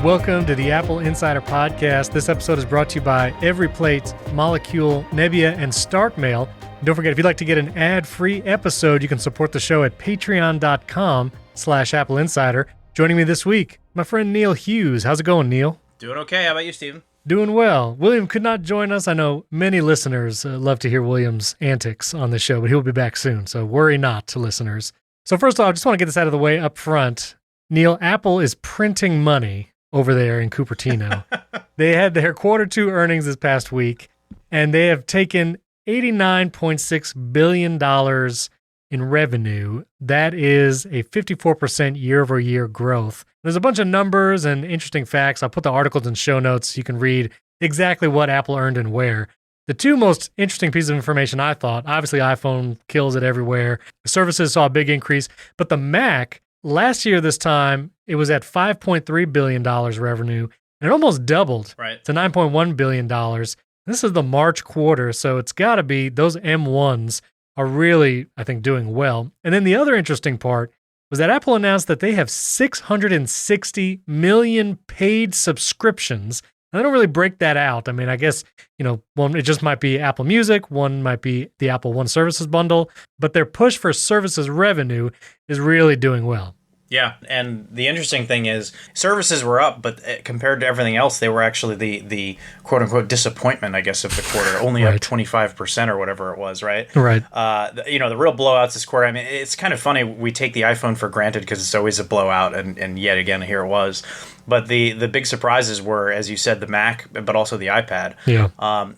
Welcome to the Apple Insider Podcast. This episode is brought to you by EveryPlate, Molecule, Nebula, and StartMail. And don't forget, if you'd like to get an ad-free episode, you can support the show at patreon.com/AppleInsider. Joining me this week, my friend Neil Hughes. How's it going, Neil? Doing okay. How about you, Stephen? Doing well. William could not join us. I know many listeners love to hear William's antics on the show, but he'll be back soon, so worry not, listeners. So first off, I just want to get this out of the way up front. Neil, Apple is printing money over there in Cupertino. They had their Q2 earnings this past week, and they have taken $89.6 billion in revenue. That is a 54% year-over-year growth. There's a bunch of numbers and interesting facts. I'll put the articles in show notes so you can read exactly what Apple earned and where. The two most interesting pieces of information I thought, obviously iPhone kills it everywhere. The services saw a big increase, but the Mac, last year this time, it was at $5.3 billion revenue, and it almost doubled to $9.1 billion. This is the March quarter, so it's got to be those M1s are really, I think, doing well. And then the other interesting part was that Apple announced that they have 660 million paid subscriptions. And they don't really break that out. I mean, I guess, one, it just might be Apple Music, one might be the Apple One Services bundle, but their push for services revenue is really doing well. Yeah, and the interesting thing is services were up, but compared to everything else, they were actually the quote-unquote disappointment, I guess, of the quarter, only up 25% or whatever it was, right? Right. The real blowouts this quarter, I mean, it's kind of funny. We take the iPhone for granted because it's always a blowout, and yet again, here it was. But the big surprises were, as you said, the Mac, but also the iPad. Yeah.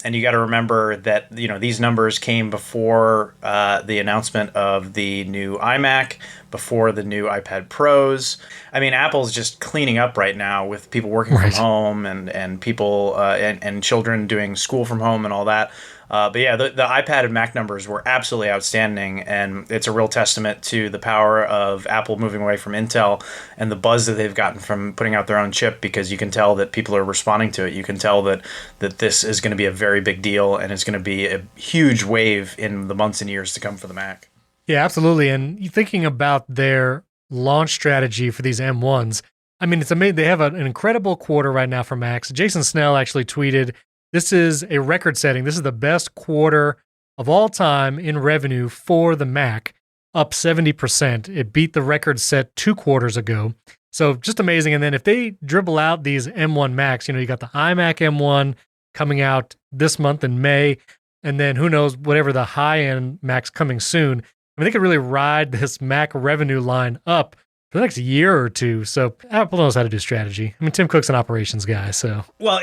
And you got to remember that these numbers came before the announcement of the new iMac, before the new iPad Pros. I mean, Apple's just cleaning up right now with people working from home and people and children doing school from home and all that. But yeah, the iPad and Mac numbers were absolutely outstanding, and it's a real testament to the power of Apple moving away from Intel and the buzz that they've gotten from putting out their own chip, because you can tell that people are responding to it. You can tell that this is going to be a very big deal, and it's going to be a huge wave in the months and years to come for the Mac. Yeah, absolutely. And thinking about their launch strategy for these M1s, I mean, it's amazing. They have an incredible quarter right now for Macs. Jason Snell actually tweeted, "This is a record setting. This is the best quarter of all time in revenue for the Mac, up 70%. It beat the record set 2 quarters ago." So just amazing. And then if they dribble out these M1 Macs, you got the iMac M1 coming out this month in May, and then who knows, whatever the high-end Macs coming soon. I mean, they could really ride this Mac revenue line up for the next year or two. So Apple knows how to do strategy. I mean, Tim Cook's an operations guy, so. Well,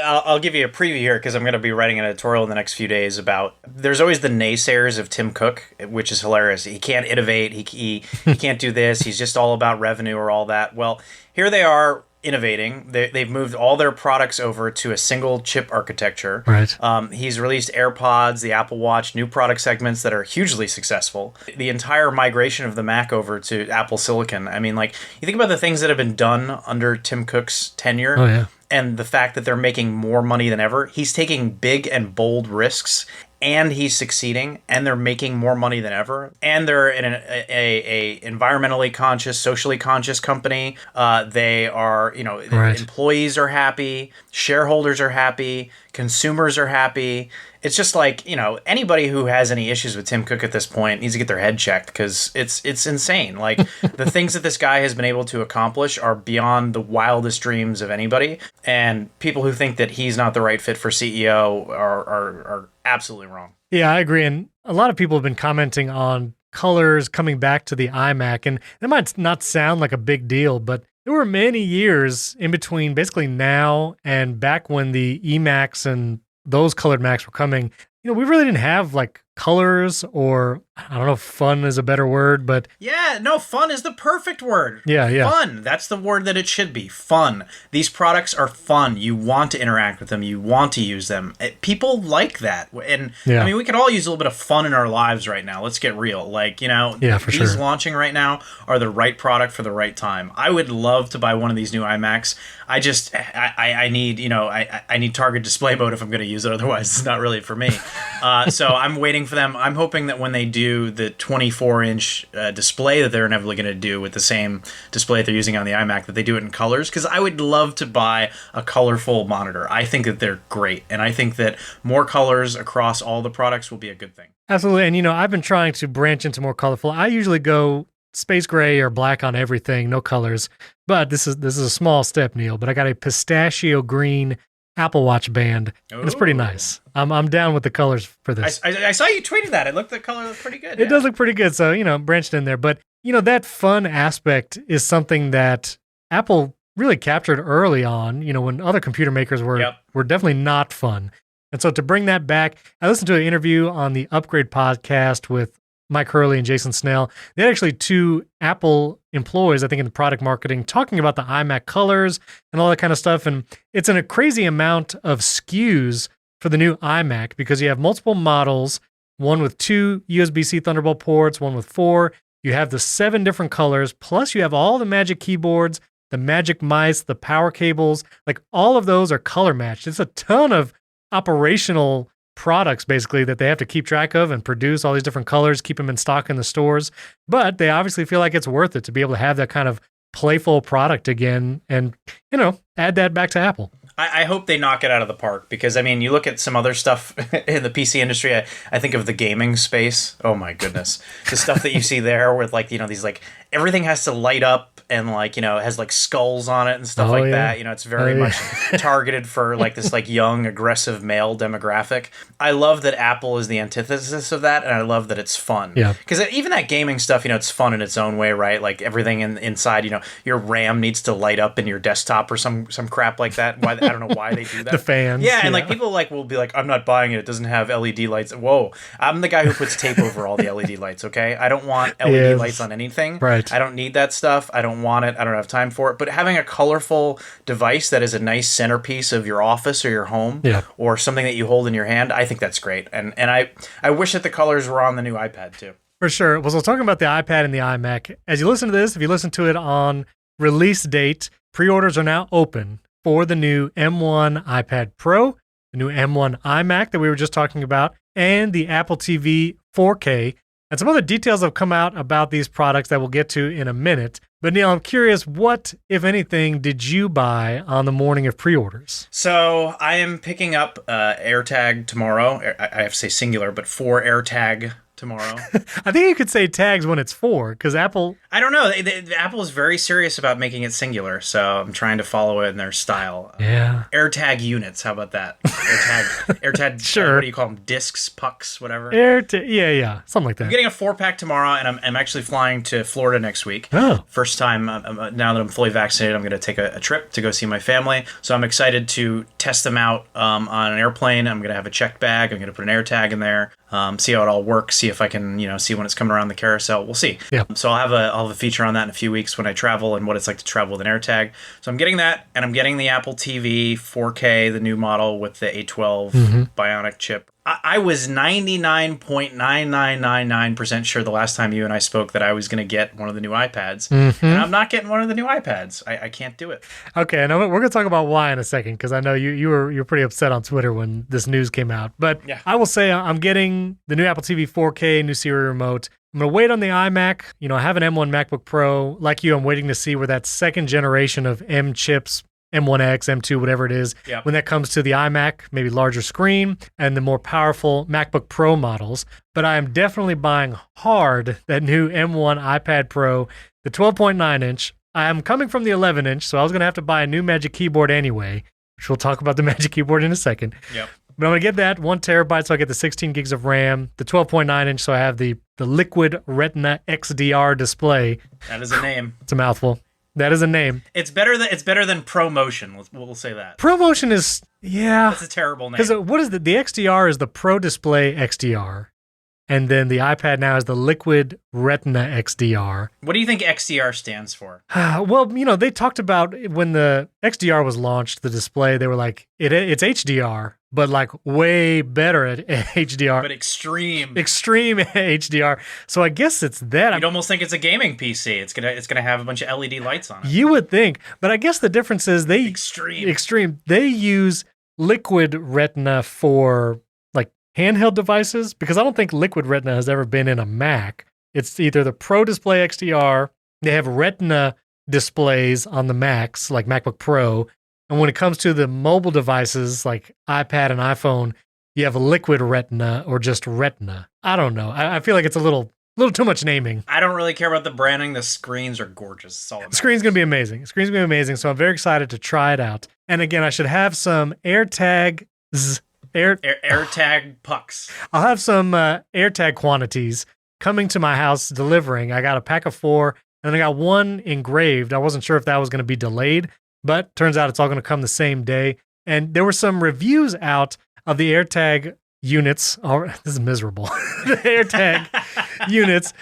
I'll give you a preview here because I'm going to be writing an editorial in the next few days about, there's always the naysayers of Tim Cook, which is hilarious. He can't innovate. He can't do this. He's just all about revenue or all that. Well, here they are innovating. They've moved all their products over to a single chip architecture. Right. He's released AirPods, the Apple Watch, new product segments that are hugely successful. The entire migration of the Mac over to Apple Silicon. I mean, you think about the things that have been done under Tim Cook's tenure. Oh, yeah. And the fact that they're making more money than ever. He's taking big and bold risks, and he's succeeding, and they're making more money than ever, and they're in a environmentally conscious, socially conscious company. They are, employees are happy, shareholders are happy, consumers are happy. It's just anybody who has any issues with Tim Cook at this point needs to get their head checked, because it's insane. The things that this guy has been able to accomplish are beyond the wildest dreams of anybody, and people who think that he's not the right fit for CEO are absolutely wrong. Yeah, I agree. And a lot of people have been commenting on colors coming back to the iMac, and that might not sound like a big deal, but there were many years in between basically now and back when the eMacs and those colored Macs were coming. We really didn't have colors, or I don't know if fun is a better word, but yeah, no, fun is the perfect word. Yeah. Fun. That's the word that it should be. Fun. These products are fun. You want to interact with them. You want to use them. People like that. And I mean, we could all use a little bit of fun in our lives right now. Let's get real. These launching right now are the right product for the right time. I would love to buy one of these new iMacs. I need, I need target display mode if I'm going to use it. Otherwise, it's not really for me. So I'm waiting for them. I'm hoping that when they do the 24-inch display that they're inevitably going to do with the same display that they're using on the iMac, that they do it in colors, because I would love to buy a colorful monitor. I think that they're great, and I think that more colors across all the products will be a good thing. Absolutely. And, I've been trying to branch into more colorful. I usually go space gray or black on everything, no colors. But this is a small step, Neil. But I got a pistachio green Apple Watch band. And it's pretty nice. I'm down with the colors for this. I saw you tweeted that. The color looked pretty good. It does look pretty good. So, branched in there. But, that fun aspect is something that Apple really captured early on, when other computer makers were definitely not fun. And so to bring that back, I listened to an interview on the Upgrade podcast with Mike Hurley and Jason Snell. They had actually two Apple employees, I think, in the product marketing, talking about the iMac colors and all that kind of stuff. And it's in a crazy amount of SKUs for the new iMac because you have multiple models, one with 2 USB-C Thunderbolt ports, one with 4. You have the 7 different colors, plus you have all the Magic keyboards, the Magic mice, the power cables. Like all of those are color matched. It's a ton of operational products basically that they have to keep track of and produce all these different colors, keep them in stock in the stores. But they obviously feel like it's worth it to be able to have that kind of playful product again and, add that back to Apple. I hope they knock it out of the park because, you look at some other stuff in the PC industry. I think of the gaming space. Oh, my goodness. The stuff that you see there with, these, everything has to light up and, it has, skulls on it and stuff that. It's very much targeted for, this, young, aggressive male demographic. I love that Apple is the antithesis of that, and I love that it's fun. Yeah. Because even that gaming stuff, it's fun in its own way, right? Everything inside, your RAM needs to light up in your desktop or some crap like that. I don't know why they do that. The fans. Yeah, and people will be like, I'm not buying it. It doesn't have LED lights. Whoa, I'm the guy who puts tape over all the LED lights, okay? I don't want LED lights on anything. Right. I don't need that stuff. I don't want it. I don't have time for it. But having a colorful device that is a nice centerpiece of your office or your home or something that you hold in your hand, I think that's great. And I wish that the colors were on the new iPad too. For sure. Well, so talking about the iPad and the iMac, as you listen to this, if you listen to it on release date, pre-orders are now open for the new M1 iPad Pro, the new M1 iMac that we were just talking about, and the Apple TV 4K. And some other details have come out about these products that we'll get to in a minute. But Neil, I'm curious, what, if anything, did you buy on the morning of pre-orders? So I am picking up AirTag tomorrow. I have to say singular, but 4 AirTag tomorrow. I think you could say tags when it's 4, because Apple... I don't know. Apple is very serious about making it singular, so I'm trying to follow it in their style. Yeah. AirTag units, how about that? AirTag, sure. What do you call them? Discs, pucks, whatever? Yeah, something like that. I'm getting a 4-pack tomorrow, and I'm actually flying to Florida next week. Oh. First time, now that I'm fully vaccinated, I'm going to take a trip to go see my family. So I'm excited to test them out on an airplane. I'm going to have a checked bag. I'm going to put an AirTag in there, see how it all works, see if I can, see when it's coming around the carousel. We'll see. Yeah. So I'll have a feature on that in a few weeks when I travel and what it's like to travel with an AirTag. So I'm getting that, and I'm getting the Apple TV 4K, the new model with the A12 Bionic chip. I was 99.9999% sure the last time you and I spoke that I was going to get one of the new iPads. And I'm not getting one of the new iPads. I can't do it. Okay, and we're going to talk about why in a second, because I know you were pretty upset on Twitter when this news came out. But yeah. I will say I'm getting the new Apple TV 4K, new Siri remote. I'm going to wait on the iMac. I have an M1 MacBook Pro. Like you, I'm waiting to see where that second generation of M chips, M1X, M2, whatever it is, when that comes to the iMac, maybe larger screen and the more powerful MacBook Pro models. But I am definitely buying hard that new M1 iPad Pro, the 12.9-inch. I am coming from the 11-inch, so I was going to have to buy a new Magic Keyboard anyway, which we'll talk about the Magic Keyboard in a second. Yep. But I'm going to get that 1 terabyte, so I get the 16 gigs of RAM, the 12.9-inch, so I have the Liquid Retina XDR display. That is a name. It's a mouthful. That is a name. It's better than ProMotion. We'll say that. ProMotion is, yeah. That's a terrible name. Because what is the XDR is the Pro Display XDR. And then the iPad now is the Liquid Retina XDR. What do you think XDR stands for? Well, they talked about when the XDR was launched, the display, they were like, it's HDR, but like way better at HDR. But extreme. Extreme HDR. So I guess it's that. You'd almost think it's a gaming PC. It's gonna have a bunch of LED lights on it. You would think. But I guess the difference is Extreme. They use Liquid Retina for handheld devices, because I don't think Liquid Retina has ever been in a Mac. It's either the Pro Display XDR, they have Retina displays on the Macs, like MacBook Pro. And when it comes to the mobile devices like iPad and iPhone, you have a Liquid Retina or just Retina. I don't know. I feel like it's a little too much naming. I don't really care about the branding. The screens are gorgeous. That's all The screen's going to be amazing. So I'm very excited to try it out. And again, I should have some AirTag pucks. I'll have some AirTag quantities coming to my house delivering. I got a pack of 4, and then I got 1 engraved. I wasn't sure if that was going to be delayed, but turns out it's all going to come the same day. And there were some reviews out of the AirTag units. Oh, this is miserable. The AirTag units.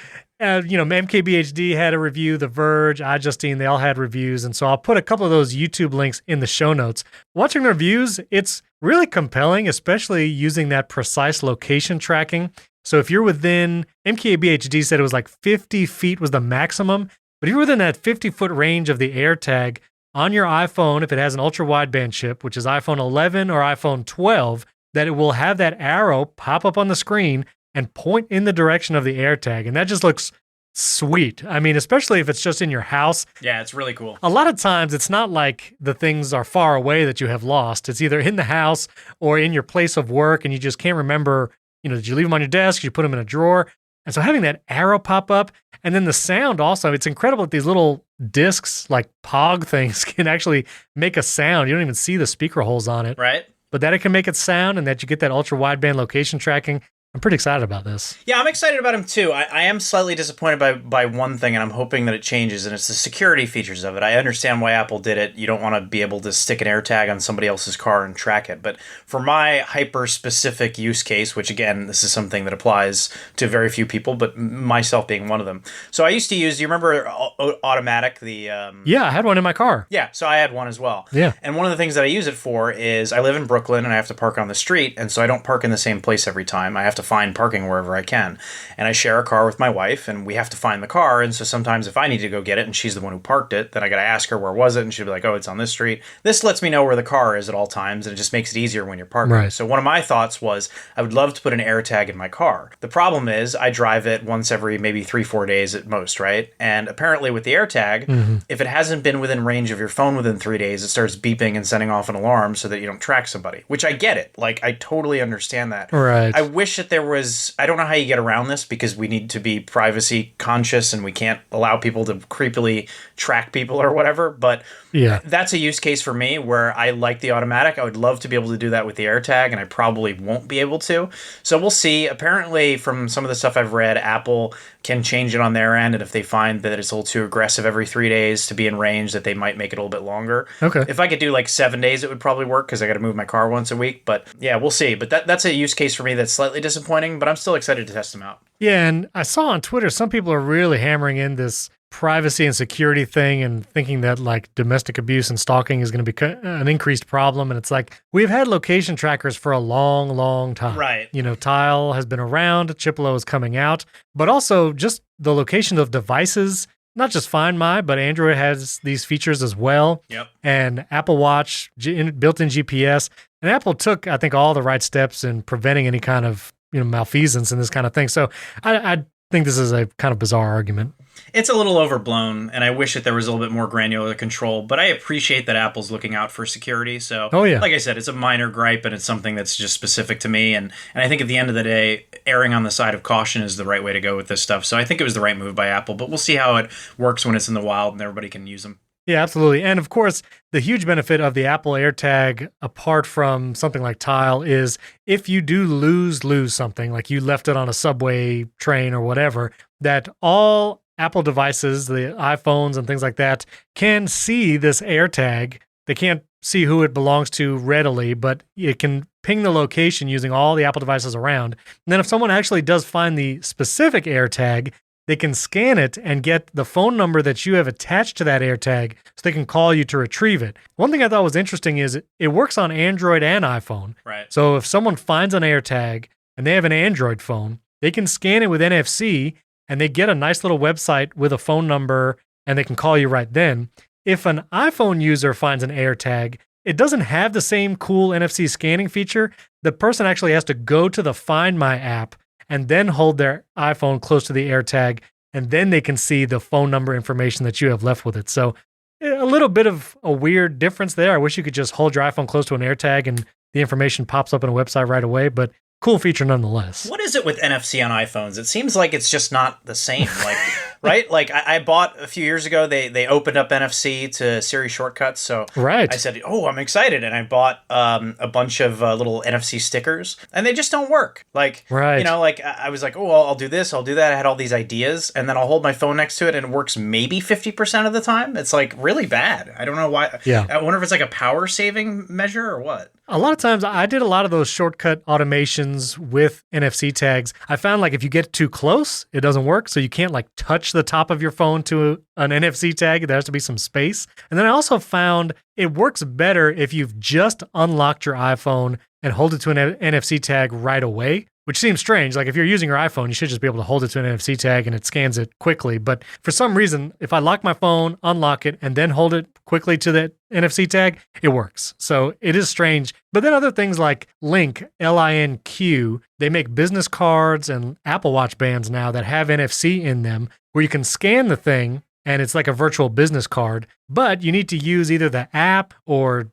MKBHD had a review, The Verge, iJustine, they all had reviews. And so I'll put a couple of those YouTube links in the show notes. Watching the reviews, it's really compelling, especially using that precise location tracking. So if you're within, MKBHD said it was like 50 feet was the maximum, but if you're within that 50-foot range of the AirTag on your iPhone, if it has an ultra-wideband chip, which is iPhone 11 or iPhone 12, that it will have that arrow pop up on the screen and point in the direction of the AirTag. And that just looks sweet. I mean, especially if it's just in your house. Yeah, it's really cool. A lot of times it's not like the things are far away that you have lost. It's either in the house or in your place of work and you just can't remember, did you leave them on your desk? Did you put them in a drawer? And so having that arrow pop up and then the sound also, it's incredible that these little discs like Podc things can actually make a sound. You don't even see the speaker holes on it. Right. But that it can make it sound and that you get that ultra wideband location tracking. I'm pretty excited about this. Yeah, I'm excited about him too. I am slightly disappointed by one thing, and I'm hoping that it changes, and it's the security features of it. I understand why Apple did it. You don't want to be able to stick an AirTag on somebody else's car and track it. But for my hyper-specific use case, which again, this is something that applies to very few people, but myself being one of them. So I used to use, do you remember Automatic? Yeah, I had one in my car. Yeah, so I had one as well. Yeah. And one of the things that I use it for is I live in Brooklyn, and I have to park on the street, and so I don't park in the same place every time. I have to find parking wherever I can. And I share a car with my wife, and we have to find the car. And so sometimes if I need to go get it and she's the one who parked it, then I got to ask her where was it, and she'll be like, oh, it's on this street. This lets me know where the car is at all times, and it just makes it easier when you're parking. Right. So one of my thoughts was I would love to put an AirTag in my car. The problem is I drive it once every maybe 3-4 days at most, right? And apparently with the AirTag, if it hasn't been within range of your phone within 3 days, it starts beeping and sending off an alarm so that you don't track somebody, which I get it. Like, I totally understand that. Right. I wish that there was, I don't know how you get around this because we need to be privacy conscious and we can't allow people to creepily track people or whatever. But yeah, that's a use case for me where I like the Automatic. I would love to be able to do that with the AirTag, and I probably won't be able to. So we'll see. Apparently, from some of the stuff I've read, Apple can change it on their end. And if they find that it's a little too aggressive every 3 days to be in range, that they might make it a little bit longer. Okay. If I could do like 7 days, it would probably work because I got to move my car once a week. But yeah, we'll see. But that's a use case for me that's slightly disappointing, but I'm still excited to test them out. Yeah, and I saw on Twitter some people are really hammering in this privacy and security thing and thinking that like domestic abuse and stalking is going to be an increased problem. And it's like, we've had location trackers for a long, long time. Right. Tile has been around, Chipolo is coming out, but also just the location of devices, not just Find My, but Android has these features as well. Yep. And Apple Watch, built-in GPS. And Apple took, I think, all the right steps in preventing any kind of malfeasance and this kind of thing. So I think this is a kind of bizarre argument. It's a little overblown, and I wish that there was a little bit more granular control, but I appreciate that Apple's looking out for security. So, like I said, it's a minor gripe, and it's something that's just specific to me. And I think at the end of the day, erring on the side of caution is the right way to go with this stuff. So I think it was the right move by Apple, but we'll see how it works when it's in the wild and everybody can use them. Yeah, absolutely. And of course, the huge benefit of the Apple AirTag, apart from something like Tile, is if you do lose something, like you left it on a subway train or whatever, that all Apple devices, the iPhones and things like that, can see this AirTag. They can't see who it belongs to readily, but it can ping the location using all the Apple devices around. And then if someone actually does find the specific AirTag, they can scan it and get the phone number that you have attached to that AirTag so they can call you to retrieve it. One thing I thought was interesting is it works on Android and iPhone. Right. So if someone finds an AirTag and they have an Android phone, they can scan it with NFC and they get a nice little website with a phone number and they can call you right then. If an iPhone user finds an AirTag, it doesn't have the same cool NFC scanning feature. The person actually has to go to the Find My app and then hold their iPhone close to the AirTag, and then they can see the phone number information that you have left with it. So a little bit of a weird difference there. I wish you could just hold your iPhone close to an AirTag and the information pops up on a website right away, but cool feature nonetheless. What is it with NFC on iPhones? It seems like it's just not the same. Like, right? Like I bought a few years ago, they opened up NFC to Siri shortcuts. So right. I said, oh, I'm excited. And I bought a bunch of little NFC stickers, and they just don't work. Like, right. Like I was like, oh, well, I'll do this, I'll do that. I had all these ideas, and then I'll hold my phone next to it, and it works maybe 50% of the time. It's like really bad. I don't know why. Yeah. I wonder if it's like a power saving measure or what. A lot of times I did a lot of those shortcut automations with NFC tags. I found like if you get too close, it doesn't work. So you can't like touch the top of your phone to an NFC tag. There has to be some space. And then I also found it works better if you've just unlocked your iPhone and hold it to an NFC tag right away, which seems strange. Like if you're using your iPhone, you should just be able to hold it to an NFC tag and it scans it quickly. But for some reason, if I lock my phone, unlock it, and then hold it quickly to the NFC tag, it works. So it is strange. But then other things like Link, L-I-N-Q, they make business cards and Apple Watch bands now that have NFC in them where you can scan the thing and it's like a virtual business card, but you need to use either the app or,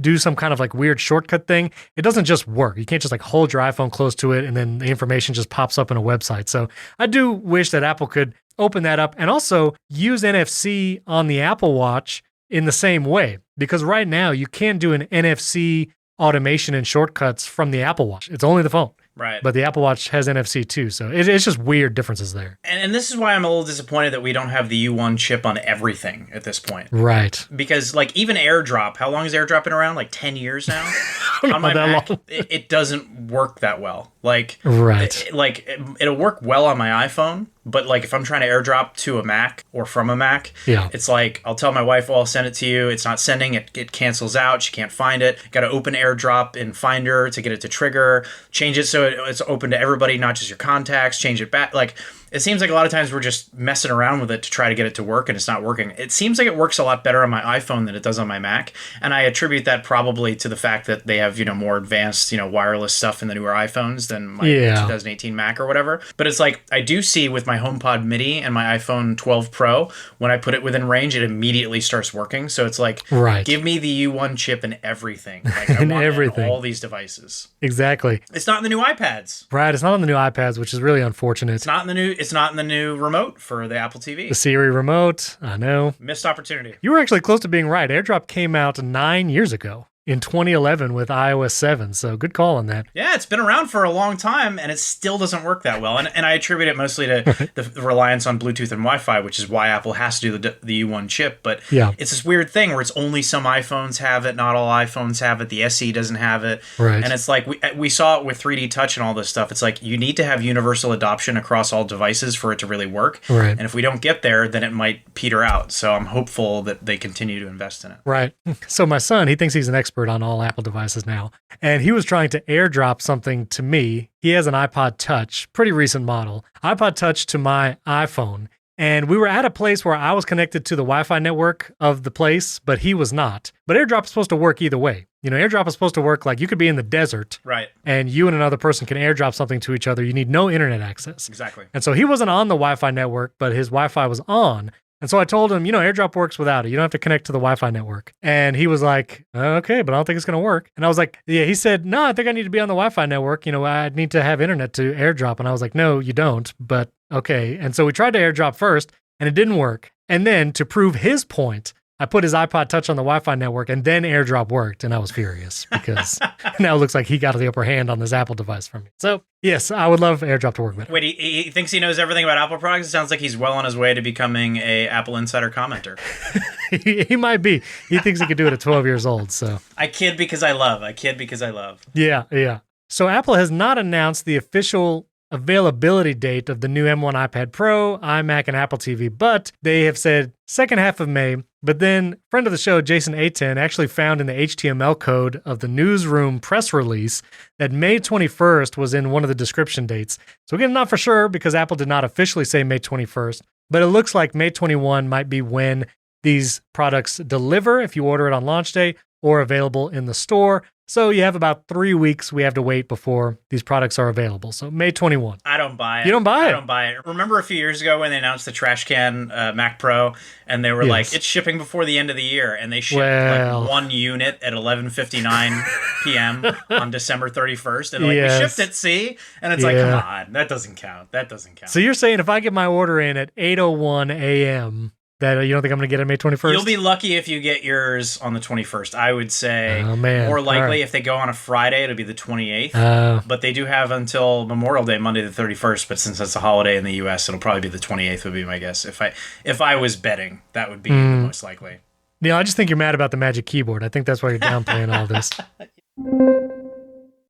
do some kind of like weird shortcut thing. It doesn't just work. You can't just like hold your iPhone close to it and then the information just pops up in a website. So I do wish that Apple could open that up and also use NFC on the Apple Watch in the same way, because right now you can't do an NFC automation and shortcuts from the Apple Watch. It's only the phone. Right. But the Apple Watch has NFC too, so it's just weird differences there. And this is why I'm a little disappointed that we don't have the U1 chip on everything at this point. Right. Because like even AirDrop, how long has AirDrop been around? Like 10 years now? On my Mac, it doesn't work that well. Like, right. It'll work well on my iPhone, but like if I'm trying to AirDrop to a Mac or from a Mac, it's like I'll tell my wife, "Oh, I'll send it to you." It's not sending it. It cancels out. She can't find it. Got to open AirDrop in Finder to get it to trigger. Change it so it's open to everybody, not just your contacts. Change it back. Like it seems like a lot of times we're just messing around with it to try to get it to work, and it's not working. It seems like it works a lot better on my iPhone than it does on my Mac, and I attribute that probably to the fact that they have more advanced wireless stuff in the newer iPhones than my 2018 Mac or whatever. But it's like I do see with my HomePod Mini and my iPhone 12 Pro, when I put it within range, it immediately starts working. So it's like, give me the U1 chip in everything. Like I want everything. In all these devices. Exactly. It's not in the new iPads. Right. It's not on the new iPads, which is really unfortunate. It's not in the new remote for the Apple TV. The Siri remote. I know. Missed opportunity. You were actually close to being right. AirDrop came out 9 years ago. In 2011 with iOS 7, so good call on that. Yeah, it's been around for a long time, and it still doesn't work that well. And I attribute it mostly to the reliance on Bluetooth and Wi-Fi, which is why Apple has to do the U1 chip. But it's this weird thing where it's only some iPhones have it, not all iPhones have it. The SE doesn't have it. Right. And it's like, we saw it with 3D Touch and all this stuff. It's like, you need to have universal adoption across all devices for it to really work. Right. And if we don't get there, then it might peter out. So I'm hopeful that they continue to invest in it. Right. So my son, he thinks he's an expert on all Apple devices now. And he was trying to AirDrop something to me. He has an iPod Touch, pretty recent model, iPod Touch to my iPhone. And we were at a place where I was connected to the Wi-Fi network of the place, but he was not. But AirDrop is supposed to work either way. AirDrop is supposed to work like you could be in the desert. Right. And you and another person can AirDrop something to each other. You need no internet access. Exactly. And so he wasn't on the Wi-Fi network, but his Wi-Fi was on. And so I told him, AirDrop works without it. You don't have to connect to the Wi-Fi network. And he was like, okay, but I don't think it's going to work. And I was like, yeah, he said, no, I think I need to be on the Wi-Fi network. I need to have internet to AirDrop. And I was like, no, you don't, but okay. And so we tried to AirDrop first and it didn't work. And then to prove his point, I put his iPod Touch on the Wi-Fi network and then AirDrop worked. And I was furious because now it looks like he got the upper hand on this Apple device from me. So yes, I would love AirDrop to work better. Wait, he thinks he knows everything about Apple products? It sounds like he's well on his way to becoming a AppleInsider commenter. He might be. He thinks he could do it at 12 years old. So I kid because I love. Yeah. So Apple has not announced the official availability date of the new M1 iPad Pro, iMac, and Apple TV, but they have said second half of May. But then friend of the show, Jason Aten, actually found in the HTML code of the newsroom press release that May 21st was in one of the description dates. So again, not for sure because Apple did not officially say May 21st, but it looks like May 21 might be when these products deliver if you order it on launch day, or available in the store. So you have about 3 weeks we have to wait before these products are available. So May 21. I don't buy it. You don't buy it? I don't buy it. Remember a few years ago when they announced the trash can Mac Pro, and they were like, it's shipping before the end of the year, and they shipped like 1 unit at 11:59 p.m. on December 31st, and like, we shipped it, see? And it's like, come on, that doesn't count. That doesn't count. So you're saying if I get my order in at 8:01 a.m., that you don't think I'm going to get it May 21st? You'll be lucky if you get yours on the 21st. I would say more likely if they go on a Friday, it'll be the 28th. But they do have until Memorial Day, Monday the 31st. But since it's a holiday in the U.S., it'll probably be the 28th would be my guess. If I was betting, that would be the most likely. Neil, I just think you're mad about the Magic Keyboard. I think that's why you're downplaying all this.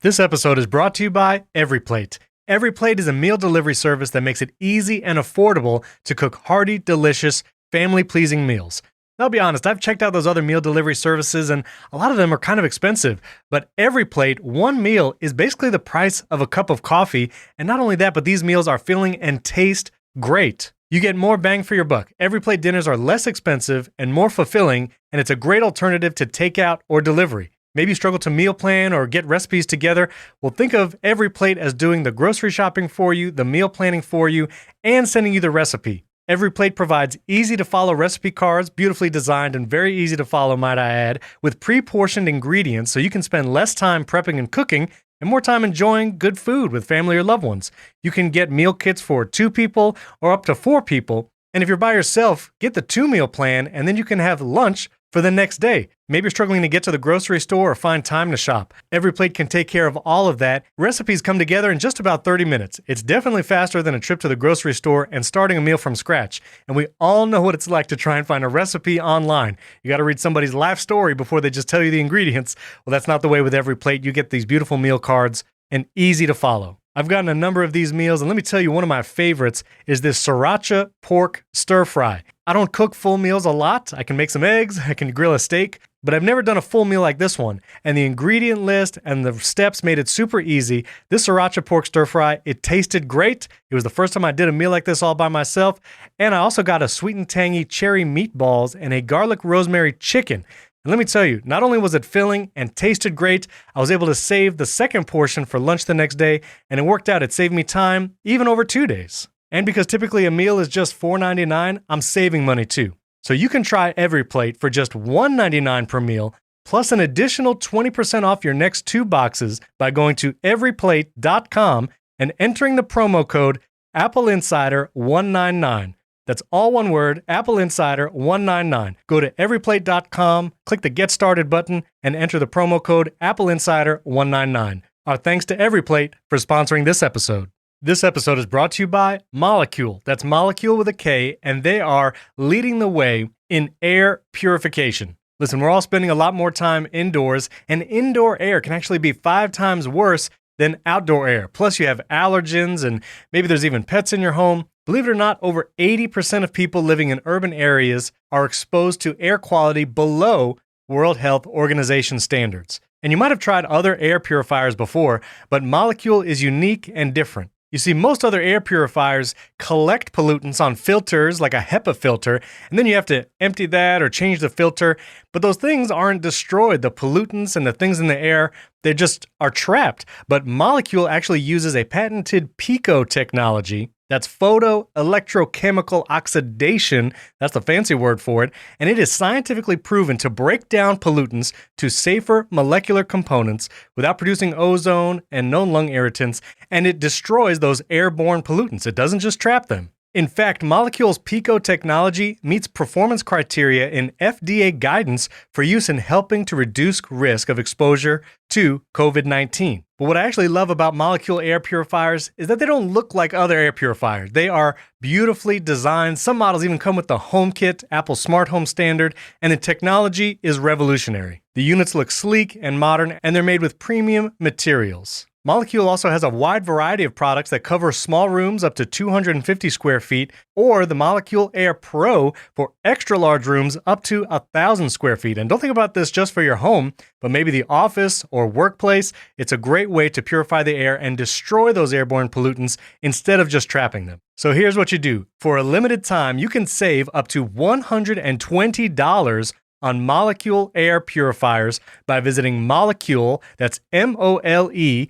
This episode is brought to you by EveryPlate. EveryPlate is a meal delivery service that makes it easy and affordable to cook hearty, delicious, family-pleasing meals. I'll be honest, I've checked out those other meal delivery services, and a lot of them are kind of expensive. But EveryPlate, one meal is basically the price of a cup of coffee. And not only that, but these meals are filling and taste great. You get more bang for your buck. EveryPlate dinners are less expensive and more fulfilling, and it's a great alternative to takeout or delivery. Maybe you struggle to meal plan or get recipes together. Well, think of EveryPlate as doing the grocery shopping for you, the meal planning for you, and sending you the recipe. EveryPlate provides easy-to-follow recipe cards, beautifully designed and very easy to follow, might I add, with pre-portioned ingredients so you can spend less time prepping and cooking and more time enjoying good food with family or loved ones. You can get meal kits for 2 people or up to 4 people, and if you're by yourself, get the 2-meal plan, and then you can have lunch for the next day. Maybe you're struggling to get to the grocery store or find time to shop. EveryPlate can take care of all of that. Recipes come together in just about 30 minutes. It's definitely faster than a trip to the grocery store and starting a meal from scratch. And we all know what it's like to try and find a recipe online. You got to read somebody's life story before they just tell you the ingredients. Well, that's not the way with EveryPlate. You get these beautiful meal cards and easy to follow. I've gotten a number of these meals, and let me tell you, one of my favorites is this sriracha pork stir fry. I don't cook full meals a lot. I can make some eggs, I can grill a steak, but I've never done a full meal like this one. And the ingredient list and the steps made it super easy. This sriracha pork stir fry, it tasted great. It was the first time I did a meal like this all by myself. And I also got a sweet and tangy cherry meatballs and a garlic rosemary chicken. And let me tell you, not only was it filling and tasted great, I was able to save the second portion for lunch the next day, and it worked out. It saved me time, even over 2 days. And because typically a meal is just $4.99, I'm saving money too. So you can try EveryPlate for just $1.99 per meal, plus an additional 20% off your next 2 boxes by going to everyplate.com and entering the promo code AppleInsider199. That's all one word, AppleInsider199. Go to everyplate.com, click the Get Started button, and enter the promo code AppleInsider199. Our thanks to EveryPlate for sponsoring this episode. This episode is brought to you by Molecule. That's Molecule with a K, and they are leading the way in air purification. Listen, we're all spending a lot more time indoors, and indoor air can actually be 5 times worse than outdoor air. Plus, you have allergens, and maybe there's even pets in your home. Believe it or not, over 80% of people living in urban areas are exposed to air quality below World Health Organization standards. And you might have tried other air purifiers before, but Molecule is unique and different. You see, most other air purifiers collect pollutants on filters like a HEPA filter, and then you have to empty that or change the filter. But those things aren't destroyed. The pollutants and the things in the air, they just are trapped. But Molecule actually uses a patented PICO technology. That's photoelectrochemical oxidation. That's the fancy word for it. And it is scientifically proven to break down pollutants to safer molecular components without producing ozone and known lung irritants. And it destroys those airborne pollutants. It doesn't just trap them. In fact, Molecule's PICO technology meets performance criteria in FDA guidance for use in helping to reduce risk of exposure to COVID-19. But what I actually love about Molecule air purifiers is that they don't look like other air purifiers. They are beautifully designed. Some models even come with the HomeKit, Apple Smart Home standard, and the technology is revolutionary. The units look sleek and modern, and they're made with premium materials. Molecule also has a wide variety of products that cover small rooms up to 250 square feet, or the Molecule Air Pro for extra large rooms up to 1,000 square feet. And don't think about this just for your home, but maybe the office or workplace. It's a great way to purify the air and destroy those airborne pollutants instead of just trapping them. So here's what you do. For a limited time, you can save up to $120 on Molecule air purifiers by visiting Molecule, that's MOLEKULE.com,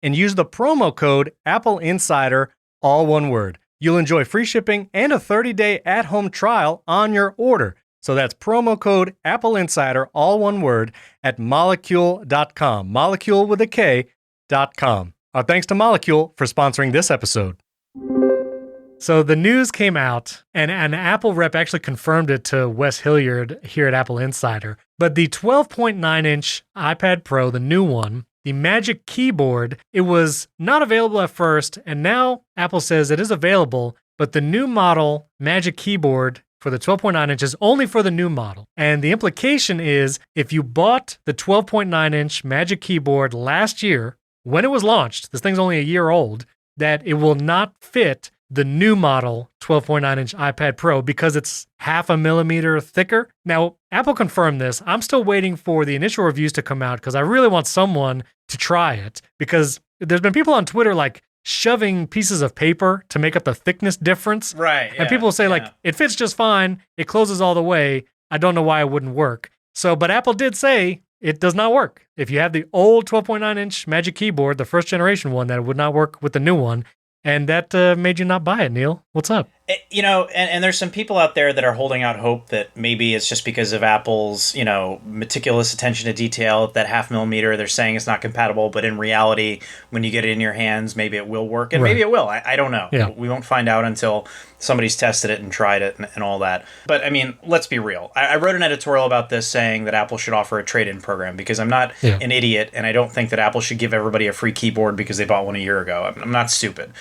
and use the promo code AppleInsider, all one word. You'll enjoy free shipping and a 30-day at-home trial on your order. So that's promo code AppleInsider, all one word, at Molecule.com. Molecule with a K.com. Our thanks to Molecule for sponsoring this episode. So the news came out, and an Apple rep actually confirmed it to Wes Hilliard here at Apple Insider. But the 12.9-inch iPad Pro, the new one, the Magic Keyboard, it was not available at first, and now Apple says it is available, but the new model Magic Keyboard for the 12.9 inch is only for the new model. And the implication is if you bought the 12.9-inch Magic Keyboard last year, when it was launched, this thing's only a year old, that it will not fit the new model 12.9-inch iPad Pro because it's half a millimeter thicker. Now, Apple confirmed this. I'm still waiting for the initial reviews to come out because I really want someone to try it, because there's been people on Twitter like shoving pieces of paper to make up the thickness difference. Right. And people say like, it fits just fine. It closes all the way. I don't know why it wouldn't work. So, but Apple did say it does not work. If you have the old 12.9-inch Magic Keyboard, the first generation one, that it would not work with the new one. And that made you not buy it, Neil. What's up? And there's some people out there that are holding out hope that maybe it's just because of Apple's, meticulous attention to detail, that half millimeter, they're saying it's not compatible, but in reality, when you get it in your hands, maybe it will work, and maybe it will. I don't know. Yeah. We won't find out until somebody's tested it and tried it and all that. But I mean, let's be real. I wrote an editorial about this saying that Apple should offer a trade-in program because I'm not an idiot, and I don't think that Apple should give everybody a free keyboard because they bought one a year ago. I'm not stupid.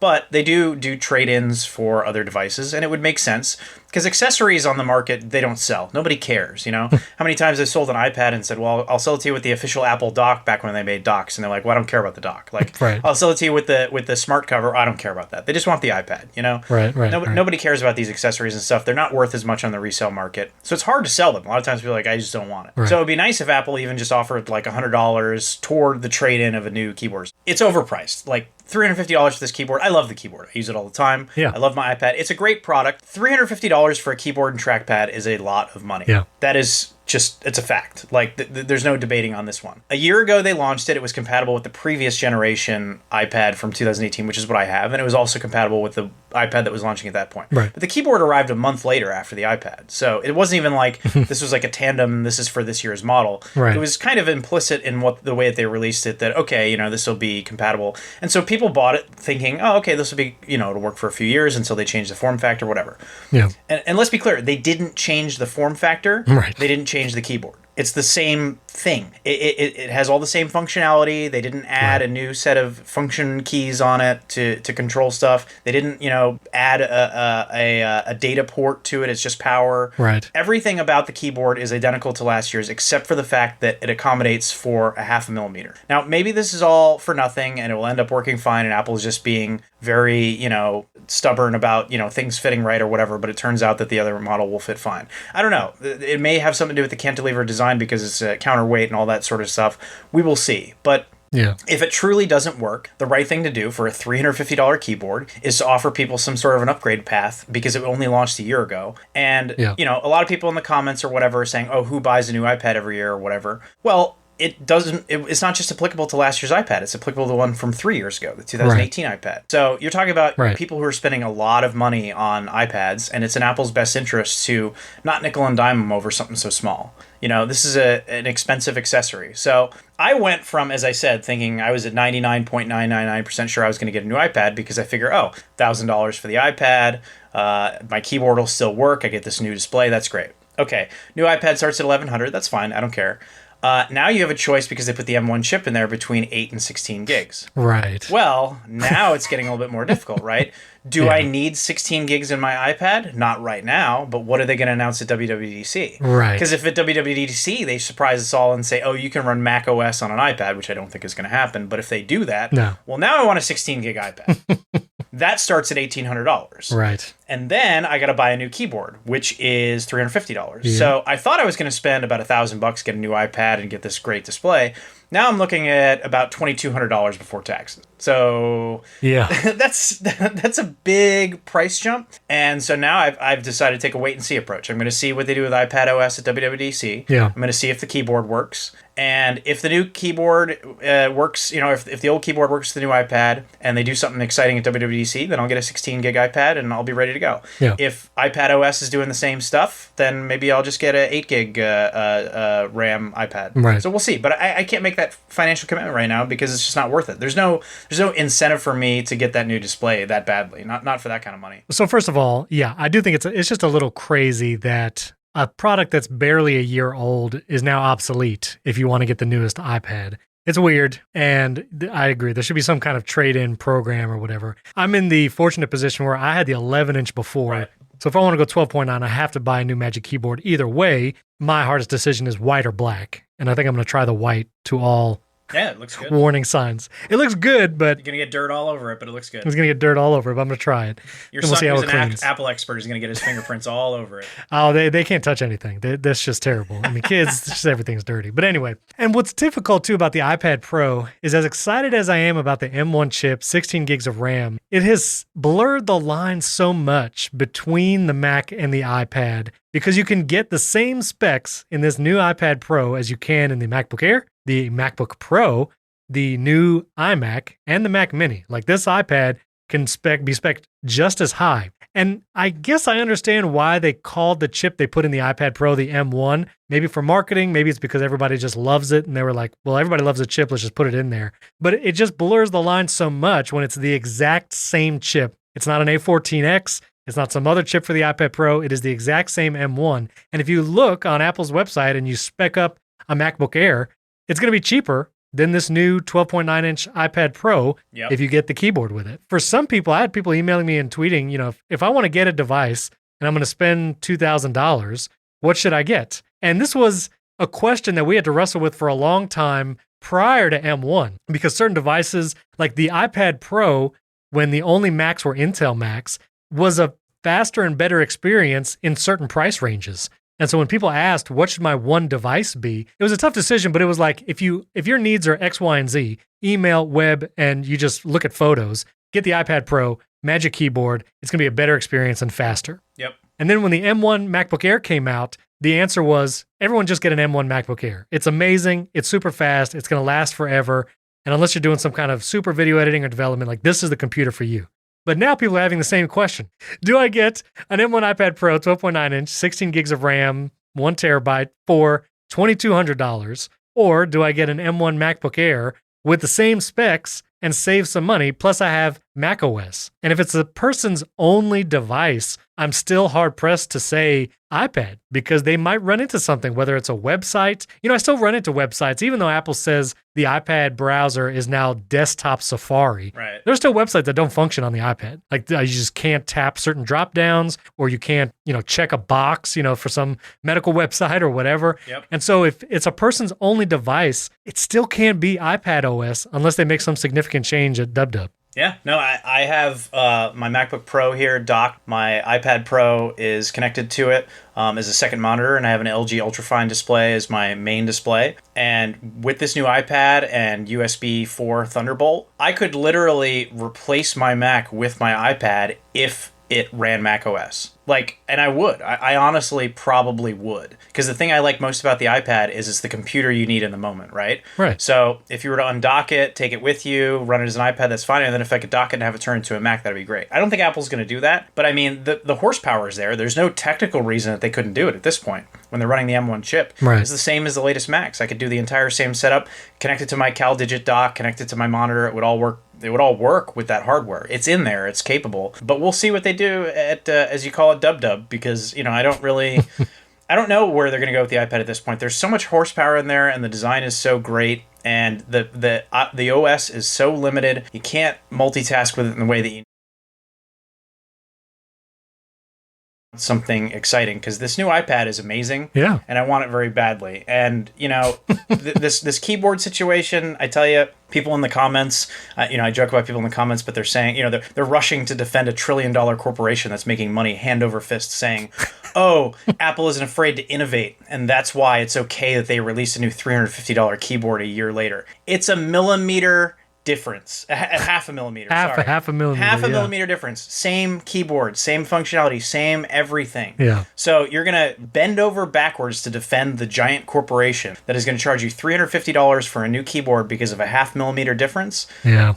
But they do trade-ins for other devices, and it would make sense because accessories on the market, they don't sell. Nobody cares, How many times I've sold an iPad and said, well, I'll sell it to you with the official Apple dock back when they made docks, and they're like, well, I don't care about the dock. Like, right. I'll sell it to you with the smart cover. I don't care about that. They just want the iPad, Right. Nobody cares about these accessories and stuff. They're not worth as much on the resale market, so it's hard to sell them. A lot of times people are like, I just don't want it. Right. So it'd be nice if Apple even just offered like $100 toward the trade-in of a new keyboard. It's overpriced. Like, $350 for this keyboard. I love the keyboard. I use it all the time. Yeah. I love my iPad. It's a great product. $350 for a keyboard and trackpad is a lot of money. Yeah. That is just, it's a fact. Like, there's no debating on this one. A year ago, they launched it. It was compatible with the previous generation iPad from 2018, which is what I have. And it was also compatible with the iPad that was launching at that point. Right. But the keyboard arrived a month later after the iPad. So it wasn't even like this was like a tandem, this is for this year's model. Right. It was kind of implicit in the way that they released it that, okay, this will be compatible. And so people bought it thinking, oh, okay, this will be, it'll work for a few years until they change the form factor, whatever. Yeah. And let's be clear, they didn't change the form factor. Right. They didn't change the keyboard. It's the same thing. It has all the same functionality. They didn't add a new set of function keys on it to control stuff. They didn't, add a data port to it. It's just power. Right. Everything about the keyboard is identical to last year's, except for the fact that it accommodates for a half a millimeter. Now, maybe this is all for nothing, and it will end up working fine, and Apple is just being very, stubborn about, things fitting right or whatever, but it turns out that the other model will fit fine. I don't know. It may have something to do with the cantilever design because it's a counterweight and all that sort of stuff. We will see. But if it truly doesn't work, the right thing to do for a $350 keyboard is to offer people some sort of an upgrade path because it only launched a year ago. And, a lot of people in the comments or whatever are saying, oh, who buys a new iPad every year or whatever? Well, it's not just applicable to last year's iPad. It's applicable to the one from 3 years ago, the 2018 iPad. So you're talking about people who are spending a lot of money on iPads, and it's in Apple's best interest to not nickel and dime them over something so small. This is an expensive accessory. So I went from, as I said, thinking I was at 99.999% sure I was going to get a new iPad because I figure, $1,000 for the iPad, my keyboard will still work, I get this new display, that's great. Okay, new iPad starts at $1,100, that's fine, I don't care. Now you have a choice because they put the M1 chip in there between 8 and 16 gigs. Right. Well, now it's getting a little bit more difficult, right? Do I need 16 gigs in my iPad? Not right now, but what are they going to announce at WWDC? Right. Because if at WWDC they surprise us all and say, oh, you can run Mac OS on an iPad, which I don't think is going to happen, but if they do that, well, now I want a 16 gig iPad. That starts at $1,800. Right. And then I got to buy a new keyboard, which is $350. Yeah. So I thought I was going to spend about $1,000, get a new iPad, and get this great display. Now I'm looking at about $2,200 before taxes. So yeah, that's a big price jump. And so now I've decided to take a wait and see approach. I'm going to see what they do with iPad OS at WWDC. Yeah. I'm going to see if the keyboard works. And if the new keyboard works, if the old keyboard works with the new iPad and they do something exciting at WWDC, then I'll get a 16 gig iPad and I'll be ready to go. Yeah. If iPad OS is doing the same stuff, then maybe I'll just get a 8 gig RAM iPad. Right. So we'll see. But I can't make that financial commitment right now because it's just not worth it. There's no incentive for me to get that new display that badly. Not for that kind of money. So first of all, yeah, I do think it's just a little crazy that a product that's barely a year old is now obsolete if you want to get the newest iPad. It's weird, and I agree. There should be some kind of trade-in program or whatever. I'm in the fortunate position where I had the 11-inch before. Right. So if I want to go 12.9, I have to buy a new Magic Keyboard. Either way, my hardest decision is white or black. And I think I'm going to try the white to all Yeah, it looks good. warning signs. It looks good, but You're going to get dirt all over it, but it looks good. it's going to get dirt all over it, but I'm going to try it. Your And we'll son, see how who's it an cleans. Apple expert, is going to get his fingerprints all over it. Oh, they can't touch anything. That's just terrible. I mean, kids, just everything's dirty. But anyway, and what's difficult too about the iPad Pro is as excited as I am about the M1 chip, 16 gigs of RAM, it has blurred the line so much between the Mac and the iPad because you can get the same specs in this new iPad Pro as you can in the MacBook Air, the MacBook Pro, the new iMac, and the Mac Mini. Like this iPad can be spec'd just as high. And I guess I understand why they called the chip they put in the iPad Pro the M1. Maybe for marketing, maybe it's because everybody just loves it and they were like, well, everybody loves a chip, let's just put it in there. But it just blurs the line so much when it's the exact same chip. It's not an A14X, it's not some other chip for the iPad Pro, it is the exact same M1. And if you look on Apple's website and you spec up a MacBook Air, it's going to be cheaper than this new 12.9-inch iPad Pro if you get the keyboard with it. For some people, I had people emailing me and tweeting, if I want to get a device and I'm going to spend $2,000, what should I get? And this was a question that we had to wrestle with for a long time prior to M1, because certain devices, like the iPad Pro, when the only Macs were Intel Macs, was a faster and better experience in certain price ranges. And so when people asked, what should my one device be? It was a tough decision, but it was like, if your needs are X, Y, and Z, email, web, and you just look at photos, get the iPad Pro, Magic Keyboard, it's going to be a better experience and faster. Yep. And then when the M1 MacBook Air came out, the answer was, everyone just get an M1 MacBook Air. It's amazing. It's super fast. It's going to last forever. And unless you're doing some kind of super video editing or development, like this is the computer for you. But now people are having the same question. Do I get an M1 iPad Pro, 12.9-inch, 16 gigs of RAM, 1 terabyte for $2,200? Or do I get an M1 MacBook Air with the same specs and save some money, plus I have macOS? And if it's the person's only device, I'm still hard-pressed to say iPad because they might run into something, whether it's a website. I still run into websites, even though Apple says the iPad browser is now desktop Safari. Right. There's still websites that don't function on the iPad. Like you just can't tap certain drop downs, or you can't, check a box, for some medical website or whatever. Yep. And so if it's a person's only device, it still can't be iPad OS unless they make some significant change at DubDub. Yeah, no, I have my MacBook Pro here docked. My iPad Pro is connected to it as a second monitor, and I have an LG Ultrafine display as my main display. And with this new iPad and USB 4 Thunderbolt, I could literally replace my Mac with my iPad if it ran macOS. And I would. I honestly probably would. Because the thing I like most about the iPad is it's the computer you need in the moment, right? Right. So if you were to undock it, take it with you, run it as an iPad, that's fine. And then if I could dock it and have it turn into a Mac, that'd be great. I don't think Apple's going to do that. But I mean, the horsepower is there. There's no technical reason that they couldn't do it at this point when they're running the M1 chip. Right. It's the same as the latest Macs. I could do the entire same setup, connect it to my CalDigit dock, connect it to my monitor. It would all work. It would all work with that hardware. It's in there. It's capable. But we'll see what they do at, as you call it, DubDub, because, I don't know where they're going to go with the iPad at this point. There's so much horsepower in there, and the design is so great, and the OS is so limited. You can't multitask with it in the way that you something exciting because this new iPad is amazing. Yeah. And I want it very badly. And, this keyboard situation, I tell you, people in the comments, I joke about people in the comments, but they're saying, they're rushing to defend $1 trillion corporation that's making money hand over fist saying, oh, Apple isn't afraid to innovate. And that's why it's okay that they release a new $350 keyboard a year later. It's a millimeter difference, half a millimeter. Half a millimeter. Half a millimeter difference. Same keyboard, same functionality, same everything. Yeah. So you're gonna bend over backwards to defend the giant corporation that is going to charge you $350 for a new keyboard because of a half millimeter difference. Yeah.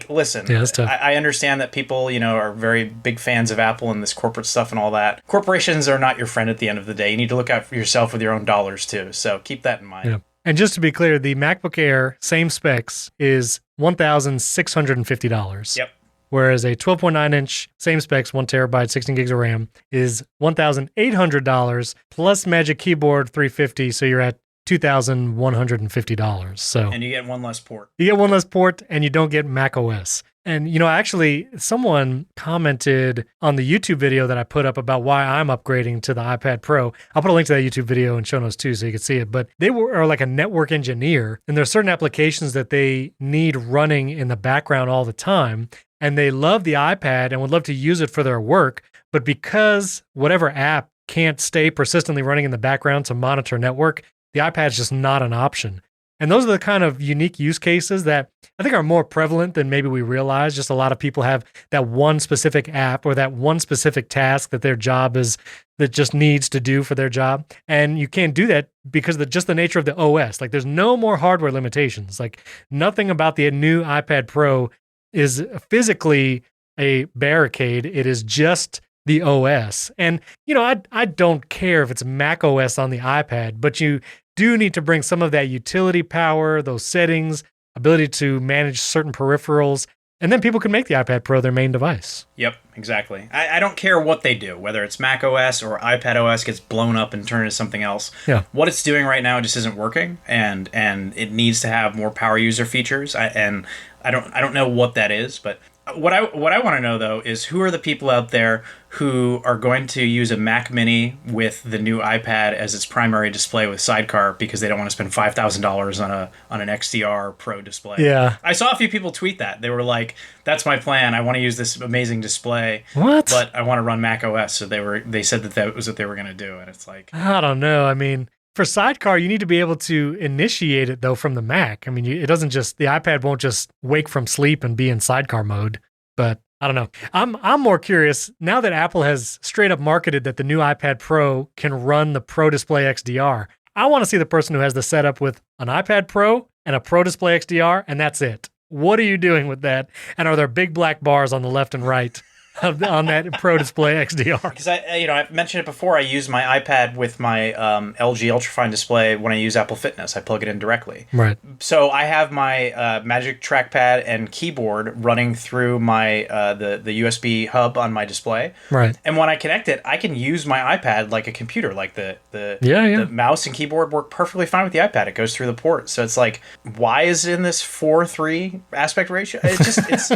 Listen. Yeah, that's tough. I understand that people, are very big fans of Apple and this corporate stuff and all that. Corporations are not your friend at the end of the day. You need to look out for yourself with your own dollars too. So keep that in mind. Yeah. And just to be clear, the MacBook Air, same specs, is $1,650. Yep. Whereas a 12.9-inch, same specs, 1 terabyte, 16 gigs of RAM, is $1,800 plus Magic Keyboard $350. So you're at $2,150. So and you get one less port. You get one less port, and you don't get Mac OS. And, actually, someone commented on the YouTube video that I put up about why I'm upgrading to the iPad Pro. I'll put a link to that YouTube video in show notes too, so you can see it. But they are like a network engineer, and there are certain applications that they need running in the background all the time. And they love the iPad and would love to use it for their work. But because whatever app can't stay persistently running in the background to monitor network, the iPad's just not an option. And those are the kind of unique use cases that I think are more prevalent than maybe we realize. Just a lot of people have that one specific app or that one specific task that their job is, that just needs to do for their job. And you can't do that because of just the nature of the OS. Like there's no more hardware limitations. Like nothing about the new iPad Pro is physically a barricade. It is just the OS. And, I don't care if it's Mac OS on the iPad, but you do need to bring some of that utility power, those settings, ability to manage certain peripherals, and then people can make the iPad Pro their main device. Yep, exactly. I don't care what they do, whether it's Mac OS or iPad OS gets blown up and turned into something else. Yeah. What it's doing right now just isn't working, and it needs to have more power user features. I don't know what that is, but what I want to know though is who are the people out there who are going to use a Mac Mini with the new iPad as its primary display with Sidecar because they don't want to spend $5,000 on an XDR Pro display. Yeah. I saw a few people tweet that. They were like, "That's my plan. I want to use this amazing display, what? but I want to run Mac OS." So they said that was what they were going to do, and it's like, I don't know. I mean, for Sidecar, you need to be able to initiate it though from the Mac. I mean, it doesn't just, the iPad won't just wake from sleep and be in Sidecar mode. But I don't know. I'm more curious now that Apple has straight up marketed that the new iPad Pro can run the Pro Display XDR. I want to see the person who has the setup with an iPad Pro and a Pro Display XDR, and that's it. What are you doing with that? And are there big black bars on the left and right on that Pro Display XDR? Because I've mentioned it before. I use my iPad with my LG Ultrafine display when I use Apple Fitness. I plug it in directly. Right. So I have my Magic Trackpad and keyboard running through my the USB hub on my display. Right. And when I connect it, I can use my iPad like a computer. Like the mouse and keyboard work perfectly fine with the iPad. It goes through the port. So it's like, why is it in this 4:3 aspect ratio? It's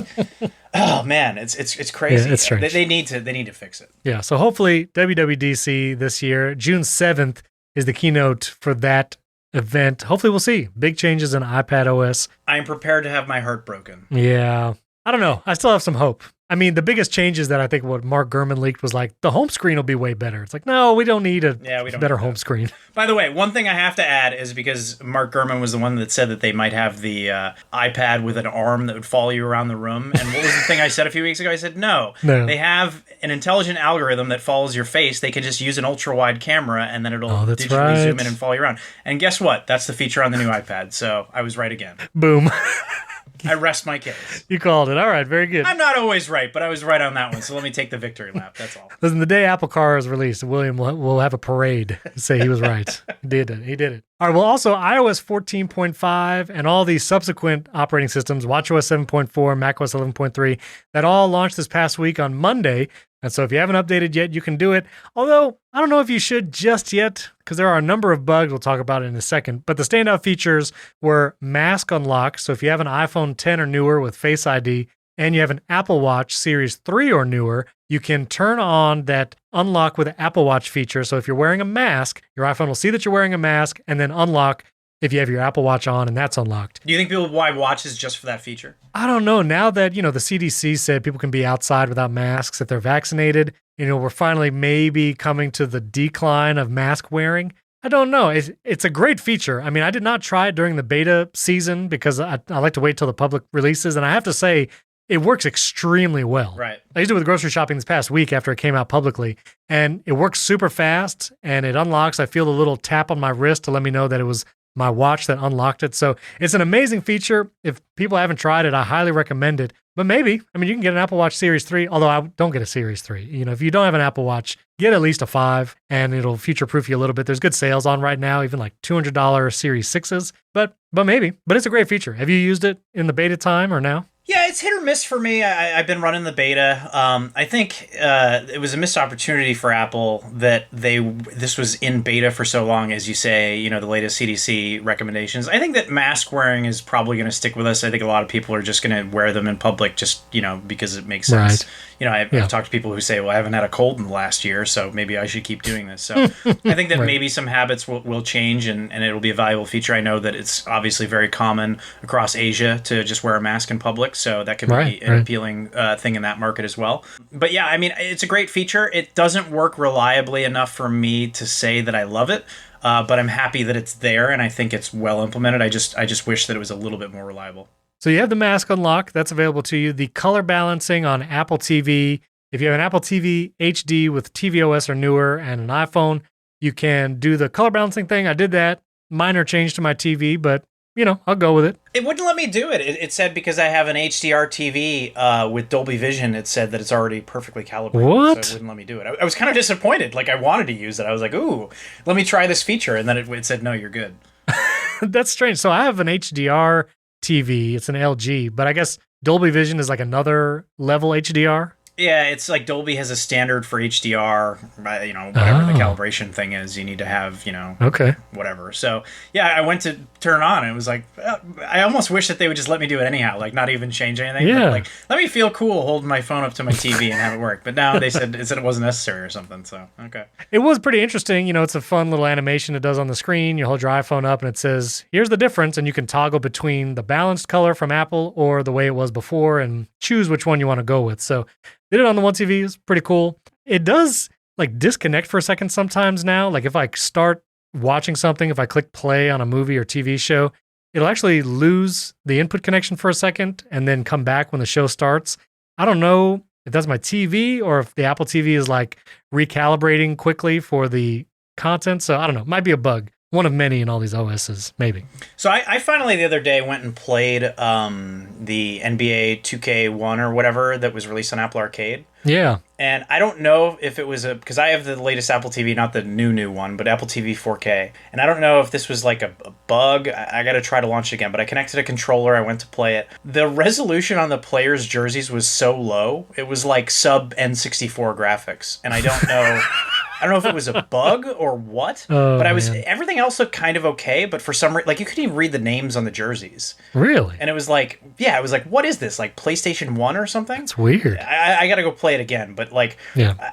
oh man, it's crazy. Yeah, it's strange. They need to fix it. Yeah, so hopefully WWDC this year, June 7th is the keynote for that event. Hopefully we'll see big changes in iPad OS. I am prepared to have my heart broken. Yeah, I don't know. I still have some hope. I mean, the biggest changes that I think what Mark Gurman leaked was like, the home screen will be way better. It's like, no, we don't need a better home screen. By the way, one thing I have to add is because Mark Gurman was the one that said that they might have the iPad with an arm that would follow you around the room. And what was the thing I said a few weeks ago? I said, no. They have an intelligent algorithm that follows your face. They can just use an ultra-wide camera, and then it'll digitally zoom in and follow you around. And guess what? That's the feature on the new iPad. So I was right again. Boom. I rest my case. You called it. All right, very good. I'm not always right, but I was right on that one. So let me take the victory lap. That's all. Listen, the day Apple Car is released, William will have a parade to say he was right. He did it. All right, well, also iOS 14.5 and all these subsequent operating systems, watchOS 7.4, macOS 11.3, that all launched this past week on Monday. And so if you haven't updated yet, you can do it. Although, I don't know if you should just yet, because there are a number of bugs we'll talk about in a second. But the standout features were mask unlock. So if you have an iPhone 10 or newer with Face ID, and you have an Apple Watch Series 3 or newer, you can turn on that unlock with the Apple Watch feature. So if you're wearing a mask, your iPhone will see that you're wearing a mask and then unlock if you have your Apple Watch on and that's unlocked. Do you think people buy watches just for that feature? I don't know. Now that, the CDC said people can be outside without masks if they're vaccinated, we're finally maybe coming to the decline of mask wearing. I don't know. It's a great feature. I mean, I did not try it during the beta season because I like to wait till the public releases. And I have to say, it works extremely well. Right. I used it with grocery shopping this past week after it came out publicly, and it works super fast and it unlocks. I feel the little tap on my wrist to let me know that it was my watch that unlocked it. So it's an amazing feature. If people haven't tried it, I highly recommend it. But maybe, you can get an Apple Watch Series 3, although I don't get a Series 3. If you don't have an Apple Watch, get at least a 5 and it'll future-proof you a little bit. There's good sales on right now, even like $200 Series 6s, but maybe. But it's a great feature. Have you used it in the beta time or now? Yeah, it's hit or miss for me. I've been running the beta. I think it was a missed opportunity for Apple that this was in beta for so long, as you say, the latest CDC recommendations. I think that mask wearing is probably going to stick with us. I think a lot of people are just going to wear them in public just, because it makes sense. Right. I've talked to people who say, well, I haven't had a cold in the last year, so maybe I should keep doing this. So I think that maybe some habits will change and it'll be a valuable feature. I know that it's obviously very common across Asia to just wear a mask in public. So that could be an appealing thing in that market as well. But yeah, it's a great feature. It doesn't work reliably enough for me to say that I love it, but I'm happy that it's there and I think it's well implemented. I just wish that it was a little bit more reliable. So you have the mask unlock. That's available to you. The color balancing on Apple TV. If you have an Apple TV HD with tvOS or newer and an iPhone, you can do the color balancing thing. I did that. Minor change to my TV, but I'll go with it. It wouldn't let me do it. It said because I have an HDR TV with Dolby Vision, it said that it's already perfectly calibrated. What? So it wouldn't let me do it. I was kind of disappointed. Like, I wanted to use it. I was like, ooh, let me try this feature. And then it said, no, you're good. That's strange. So I have an HDR TV. It's an LG, but I guess Dolby Vision is like another level HDR. Yeah, it's like Dolby has a standard for HDR, whatever the calibration thing is, you need to have, whatever. So, yeah, I went to turn it on and it was like, I almost wish that they would just let me do it anyhow, like not even change anything. Yeah. But, like, let me feel cool holding my phone up to my TV and have it work. But now it said it wasn't necessary or something, so, okay. It was pretty interesting. It's a fun little animation it does on the screen. You hold your iPhone up and it says, here's the difference, and you can toggle between the balanced color from Apple or the way it was before and choose which one you want to go with. So, did it on the One TV. It's pretty cool. It does disconnect for a second sometimes now. Like if I start watching something, if I click play on a movie or TV show, it'll actually lose the input connection for a second and then come back when the show starts. I don't know if that's my TV or if the Apple TV is recalibrating quickly for the content. So I don't know. It might be a bug. One of many in all these OSs, maybe. So I finally the other day went and played the NBA 2K1 or whatever that was released on Apple Arcade. Yeah. And I don't know if it was because I have the latest Apple TV, not the new one, but Apple TV 4K. And I don't know if this was like a bug. I got to try to launch it again. But I connected a controller. I went to play it. The resolution on the players' jerseys was so low. It was like sub N64 graphics. And I don't know. I don't know if it was a bug or what, but everything else looked kind of okay. But for some reason, you couldn't even read the names on the jerseys. Really? And it was like, what is this? Like PlayStation 1 or something? It's weird. I got to go play it again. But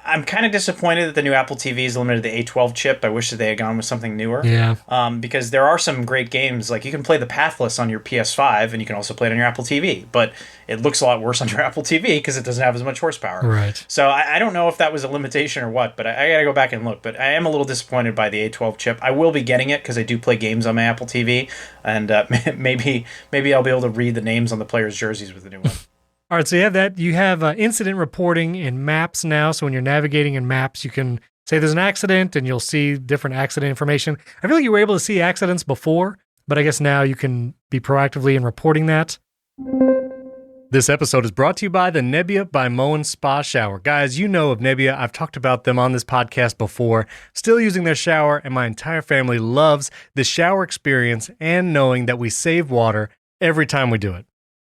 I'm kind of disappointed that the new Apple TV is limited to the A12 chip. I wish that they had gone with something newer. Yeah. Because there are some great games. Like you can play the Pathless on your PS5 and you can also play it on your Apple TV. But it looks a lot worse on your Apple TV because it doesn't have as much horsepower. Right. So I don't know if that was a limitation or what, but I got to go back and look. But I am a little disappointed by the A12 chip. I will be getting it because I do play games on my Apple TV, and maybe I'll be able to read the names on the players' jerseys with the new one. All right, so you have that. You have incident reporting in Maps now. So when you're navigating in Maps, you can say there's an accident, and you'll see different accident information. I feel like you were able to see accidents before, but I guess now you can be proactively in reporting that. This episode is brought to you by the Nebia by Moen Spa Shower. Guys, you know of Nebia. I've talked about them on this podcast before. Still using their shower, and my entire family loves the shower experience and knowing that we save water every time we do it.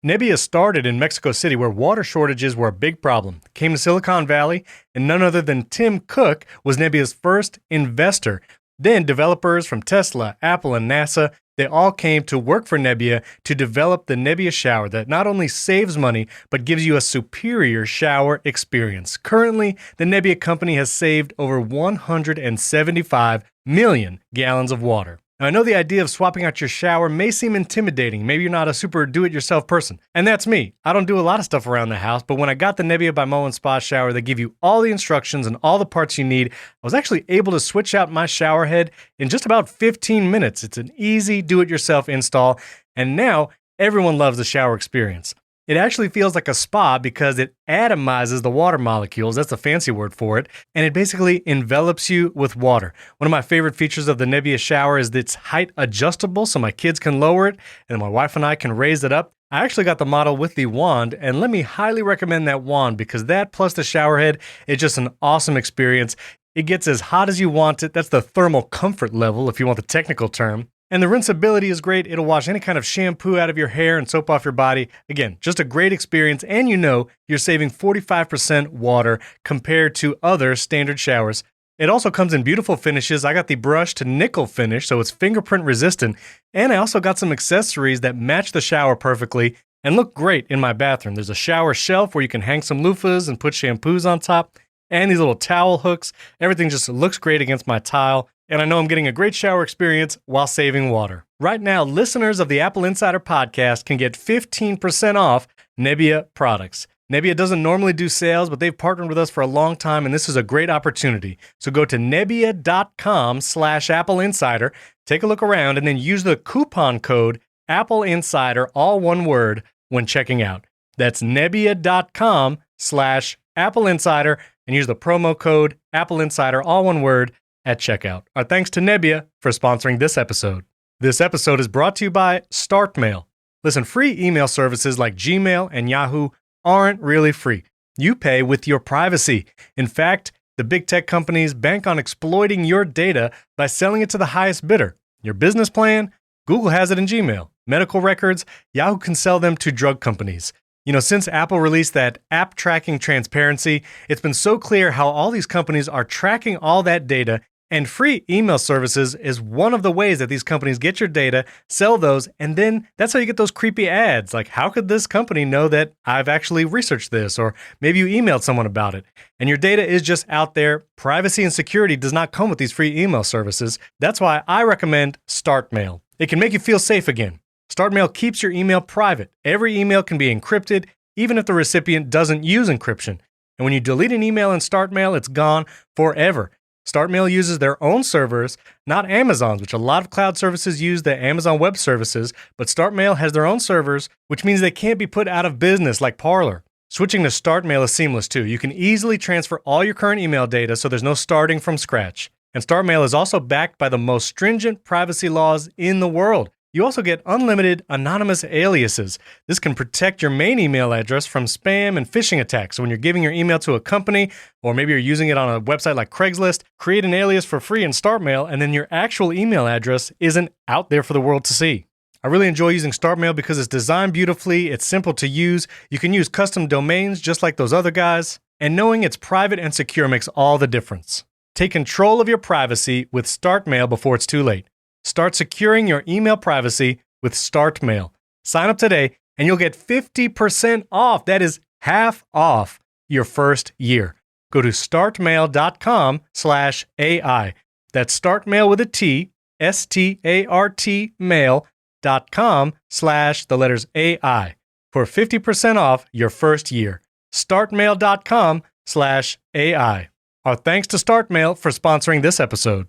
Nebia started in Mexico City, where water shortages were a big problem. Came to Silicon Valley, and none other than Tim Cook was Nebia's first investor. Then developers from Tesla, Apple, and NASA, they all came to work for Nebia to develop the Nebia shower that not only saves money, but gives you a superior shower experience. Currently, the Nebia company has saved over 175 million gallons of water. Now, I know the idea of swapping out your shower may seem intimidating. Maybe you're not a super do-it-yourself person. And that's me. I don't do a lot of stuff around the house, but when I got the Nebia by Moen Spa shower that give you all the instructions and all the parts you need, I was actually able to switch out my shower head in just about 15 minutes. It's an easy do-it-yourself install, and now everyone loves the shower experience. It actually feels like a spa because it atomizes the water molecules, that's the fancy word for it, and it basically envelops you with water. One of my favorite features of the Nebia shower is that it's height adjustable so my kids can lower it and my wife and I can raise it up. I actually got the model with the wand, and let me highly recommend that wand because that plus the shower head is just an awesome experience. It gets as hot as you want it. That's the thermal comfort level if you want the technical term. And the rinsability is great. It'll wash any kind of shampoo out of your hair and soap off your body. Again, just a great experience. And you know you're saving 45% water compared to other standard showers. It also comes in beautiful finishes. I got the brushed nickel finish, so it's fingerprint resistant. And I also got some accessories that match the shower perfectly and look great in my bathroom. There's a shower shelf where you can hang some loofahs and put shampoos on top. And these little towel hooks. Everything just looks great against my tile. And I know I'm getting a great shower experience while saving water. Right now, listeners of the Apple Insider podcast can get 15% off Nebia products. Nebia doesn't normally do sales, but they've partnered with us for a long time, and this is a great opportunity. So go to Nebia.com/AppleInsider, take a look around, and then use the coupon code AppleInsider, all one word, when checking out. That's Nebia.com/AppleInsider, and use the promo code AppleInsider, all one word, at checkout. Our thanks to Nebia for sponsoring this episode. This episode is brought to you by StartMail. Listen, free email services like Gmail and Yahoo aren't really free. You pay with your privacy. In fact, the big tech companies bank on exploiting your data by selling it to the highest bidder. Your business plan? Google has it in Gmail. Medical records? Yahoo can sell them to drug companies. You know, since Apple released that app tracking transparency, it's been so clear how all these companies are tracking all that data. And free email services is one of the ways that these companies get your data, sell those, and then that's how you get those creepy ads. Like, how could this company know that I've actually researched this? Or maybe you emailed someone about it. And your data is just out there. Privacy and security does not come with these free email services. That's why I recommend StartMail. It can make you feel safe again. StartMail keeps your email private. Every email can be encrypted, even if the recipient doesn't use encryption. And when you delete an email in StartMail, it's gone forever. StartMail uses their own servers, not Amazon's, which a lot of cloud services use the Amazon Web Services, but StartMail has their own servers, which means they can't be put out of business like Parler. Switching to StartMail is seamless too. You can easily transfer all your current email data, so there's no starting from scratch. And StartMail is also backed by the most stringent privacy laws in the world. You also get unlimited anonymous aliases. This can protect your main email address from spam and phishing attacks. So when you're giving your email to a company, or maybe you're using it on a website like Craigslist, create an alias for free in StartMail, and then your actual email address isn't out there for the world to see. I really enjoy using StartMail because it's designed beautifully, it's simple to use, you can use custom domains just like those other guys, and knowing it's private and secure makes all the difference. Take control of your privacy with StartMail before it's too late. Start securing your email privacy with StartMail. Sign up today and you'll get 50% off. That is half off your first year. Go to startmail.com/AI. That's StartMail with a T, START mail.com/AI for 50% off your first year. Startmail.com/AI. Our thanks to StartMail for sponsoring this episode.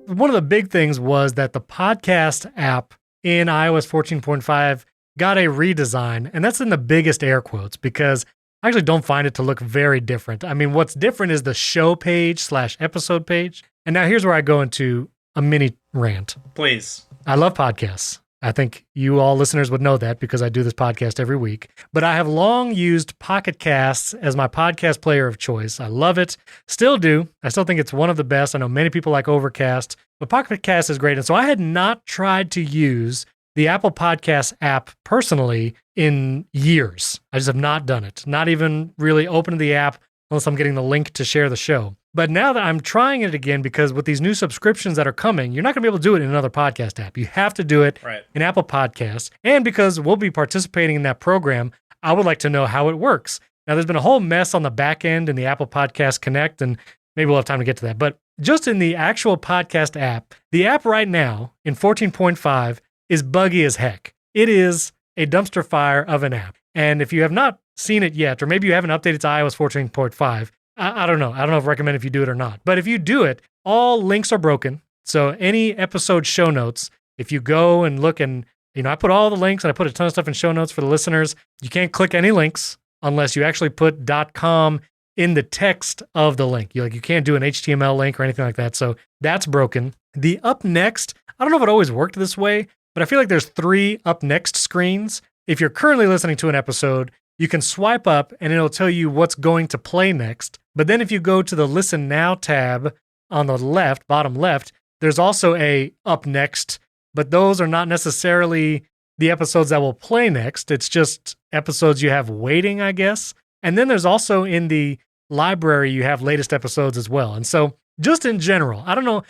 One of the big things was that the podcast app in iOS 14.5 got a redesign, and that's in the biggest air quotes because I actually don't find it to look very different. I mean, what's different is the show page/episode page. And now here's where I go into a mini rant. Please. I love podcasts. I think you all listeners would know that because I do this podcast every week. But I have long used Pocket Casts as my podcast player of choice. I love it. Still do. I still think it's one of the best. I know many people like Overcast, but Pocket Cast is great. And so I had not tried to use the Apple Podcast app personally in years. I just have not done it. Not even really opened the app unless I'm getting the link to share the show. But now that I'm trying it again, because with these new subscriptions that are coming, you're not going to be able to do it in another podcast app. You have to do it in Apple Podcasts. And because we'll be participating in that program, I would like to know how it works. Now, there's been a whole mess on the back end in the Apple Podcast Connect, and maybe we'll have time to get to that. But just in the actual podcast app, the app right now in 14.5 is buggy as heck. It is a dumpster fire of an app. And if you have not seen it yet, or maybe you haven't updated to iOS 14.5, I don't know. I don't know if I recommend if you do it or not. But if you do it, all links are broken. So any episode show notes, if you go and look and, I put all the links and I put a ton of stuff in show notes for the listeners. You can't click any links unless you actually put .com in the text of the link. You can't do an HTML link or anything like that. So that's broken. The up next, I don't know if it always worked this way, but I feel like there's 3 up next screens. If you're currently listening to an episode, you can swipe up and it'll tell you what's going to play next. But then if you go to the Listen Now tab on the left, bottom left, there's also a up next, but those are not necessarily the episodes that will play next. It's just episodes you have waiting, I guess. And then there's also in the library, you have latest episodes as well. And so just in general, I don't know,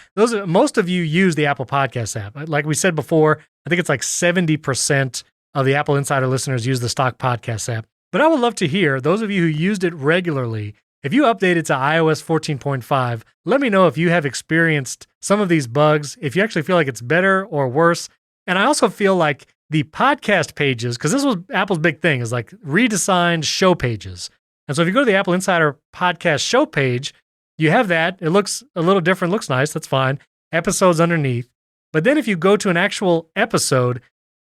most of you use the Apple Podcast app. Like we said before, I think it's like 70% of the Apple Insider listeners use the stock podcast app. But I would love to hear, those of you who used it regularly, if you updated to iOS 14.5, let me know if you have experienced some of these bugs, if you actually feel like it's better or worse. And I also feel like the podcast pages, because this was Apple's big thing, is like redesigned show pages. And so if you go to the Apple Insider podcast show page, you have that. It looks a little different, looks nice, that's fine. Episodes underneath. But then if you go to an actual episode,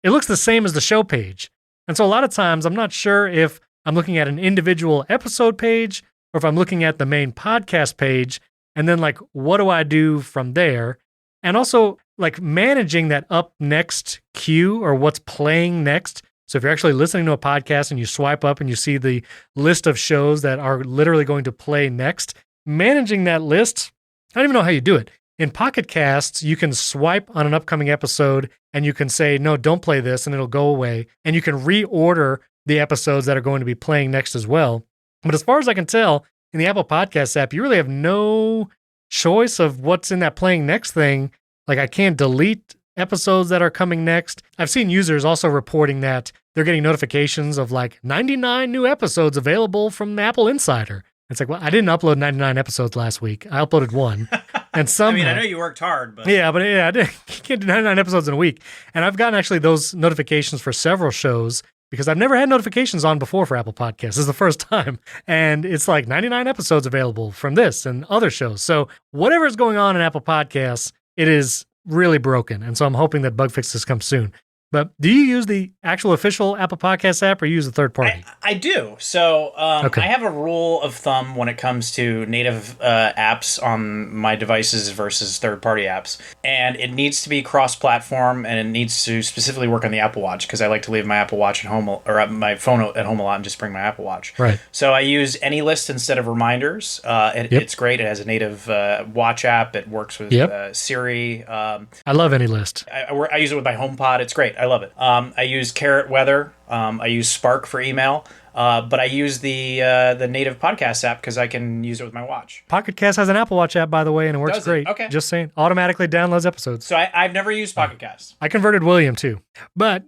it looks the same as the show page. And so a lot of times I'm not sure if I'm looking at an individual episode page or if I'm looking at the main podcast page, and then like, what do I do from there? And also like managing that up next queue or what's playing next. So if you're actually listening to a podcast and you swipe up and you see the list of shows that are literally going to play next, managing that list, I don't even know how you do it. In Pocket Casts, you can swipe on an upcoming episode and you can say, no, don't play this, and it'll go away. And you can reorder the episodes that are going to be playing next as well. But as far as I can tell, in the Apple Podcast app, you really have no choice of what's in that playing next thing. Like I can't delete episodes that are coming next. I've seen users also reporting that they're getting notifications of like 99 new episodes available from AppleInsider. It's like, well, I didn't upload 99 episodes last week. I uploaded 1. And some, I know you worked hard, but I can't do 99 episodes in a week. And I've gotten actually those notifications for several shows because I've never had notifications on before for Apple Podcasts. This is the first time. And it's like 99 episodes available from this and other shows. So whatever is going on in Apple Podcasts, it is really broken. And so I'm hoping that bug fixes come soon. But do you use the actual official Apple Podcast app or you use the third party? I do. So I have a rule of thumb when it comes to native apps on my devices versus third-party apps. And it needs to be cross-platform, and it needs to specifically work on the Apple Watch because I like to leave my Apple Watch at home or my phone at home a lot and just bring my Apple Watch. Right. So I use AnyList instead of reminders. It's great. It has a native watch app. It works with Siri. I love AnyList. I use it with my HomePod. It's great. I love it. I use Carrot Weather. I use Spark for email. But I use the native podcast app because I can use it with my watch. Pocket Cast has an Apple Watch app, by the way, and it works great. Okay. Just saying. Automatically downloads episodes. So I've never used Pocket Cast. I converted William too. But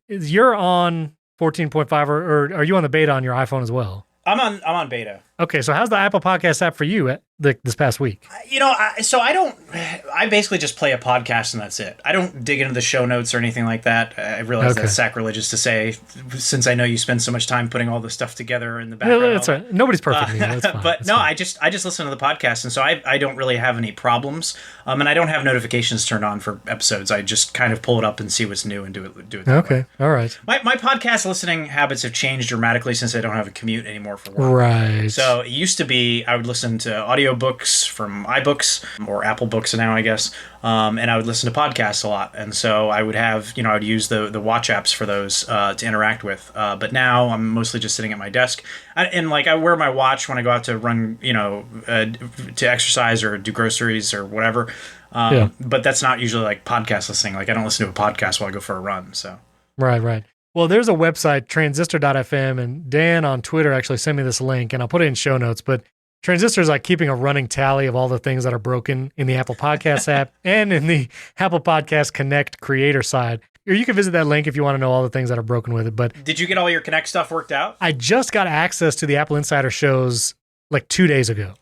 you're on 14.5 or are you on the beta on your iPhone as well? I'm on beta. Okay, so how's the Apple Podcast app for you this past week? I basically just play a podcast and that's it. I don't dig into the show notes or anything like that. I realize that's sacrilegious to say since I know you spend so much time putting all this stuff together in the background. No, that's right. Nobody's perfect. That's fine. But that's fine. I just listen to the podcast, and so I don't really have any problems. And I don't have notifications turned on for episodes. I just kind of pull it up and see what's new and do it that way. All right. My podcast listening habits have changed dramatically since I don't have a commute anymore for work. Right. So it used to be I would listen to audiobooks from iBooks or Apple Books now, I guess. And I would listen to podcasts a lot. And so I would have, I would use the watch apps for those to interact with. But now I'm mostly just sitting at my desk. And I wear my watch when I go out to run, to exercise or do groceries or whatever. But that's not usually like podcast listening. Like I don't listen to a podcast while I go for a run. So Right. Well, there's a website, transistor.fm, and Dan on Twitter actually sent me this link, and I'll put it in show notes. But Transistor is like keeping a running tally of all the things that are broken in the Apple Podcasts app and in the Apple Podcast Connect creator side. Or you can visit that link if you want to know all the things that are broken with it. But did you get all your Connect stuff worked out? I just got access to the AppleInsider shows like 2 days ago.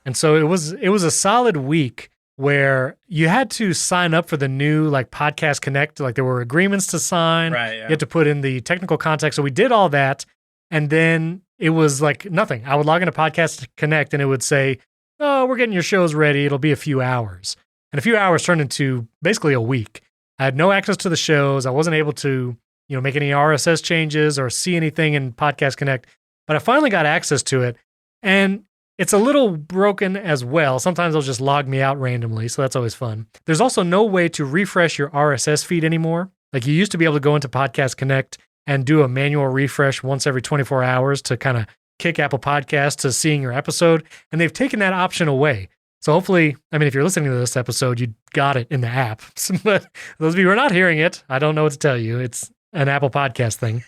And so it was a solid week where you had to sign up for the new like Podcast Connect. Like there were agreements to sign. Right, yeah. You had to put in the technical context. So we did all that. And then it was like nothing. I would log into Podcast Connect and it would say, oh, we're getting your shows ready. It'll be a few hours. And a few hours turned into basically a week. I had no access to the shows. I wasn't able to, make any RSS changes or see anything in Podcast Connect. But I finally got access to it. And it's a little broken as well. Sometimes they'll just log me out randomly. So that's always fun. There's also no way to refresh your RSS feed anymore. Like you used to be able to go into Podcast Connect and do a manual refresh once every 24 hours to kind of kick Apple Podcasts to seeing your episode. And they've taken that option away. So hopefully, if you're listening to this episode, you got it in the app. But those of you who are not hearing it, I don't know what to tell you. It's an Apple Podcast thing.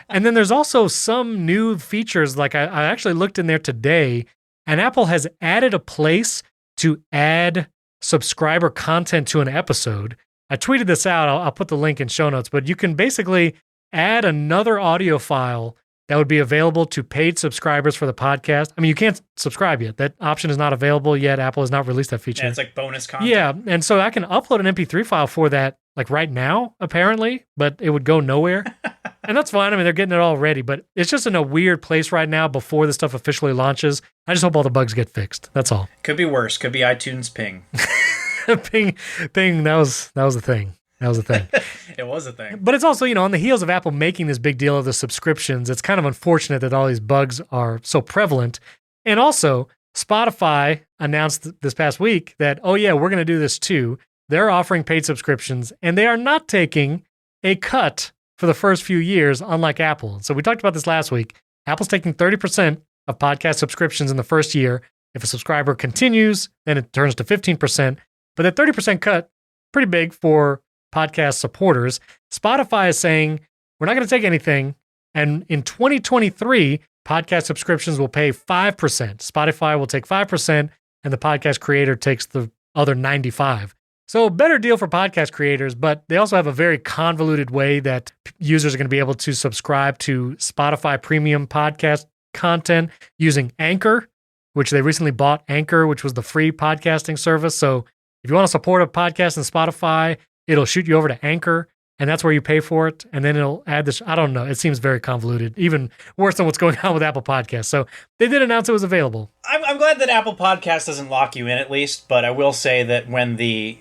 And then there's also some new features. Like I actually looked in there today, and Apple has added a place to add subscriber content to an episode. I tweeted this out. I'll put the link in show notes. But you can basically add another audio file that would be available to paid subscribers for the podcast. You can't subscribe yet. That option is not available yet. Apple has not released that feature. Yeah, it's like bonus content. Yeah, and so I can upload an MP3 file for that like right now, apparently, but it would go nowhere. And that's fine. They're getting it all ready, but it's just in a weird place right now before the stuff officially launches. I just hope all the bugs get fixed. That's all. Could be worse. Could be iTunes ping. Ping, that was the thing. That was the thing. It was a thing. But it's also, on the heels of Apple making this big deal of the subscriptions, it's kind of unfortunate that all these bugs are so prevalent. And also, Spotify announced this past week that, oh yeah, we're going to do this too. They're offering paid subscriptions, and they are not taking a cut for the first few years, unlike Apple. So we talked about this last week. Apple's taking 30% of podcast subscriptions in the first year. If a subscriber continues, then it turns to 15%. But that 30% cut, pretty big for podcast supporters. Spotify is saying, we're not going to take anything. And in 2023, podcast subscriptions will pay 5%. Spotify will take 5%, and the podcast creator takes the other 95%. So better deal for podcast creators, but they also have a very convoluted way that users are going to be able to subscribe to Spotify premium podcast content using Anchor, which they recently bought Anchor, which was the free podcasting service. So if you want to support a podcast in Spotify, it'll shoot you over to Anchor, and that's where you pay for it. And then it'll add this. I don't know. It seems very convoluted, even worse than what's going on with Apple Podcasts. So they did announce it was available. I'm glad that Apple Podcasts doesn't lock you in at least, but I will say that when the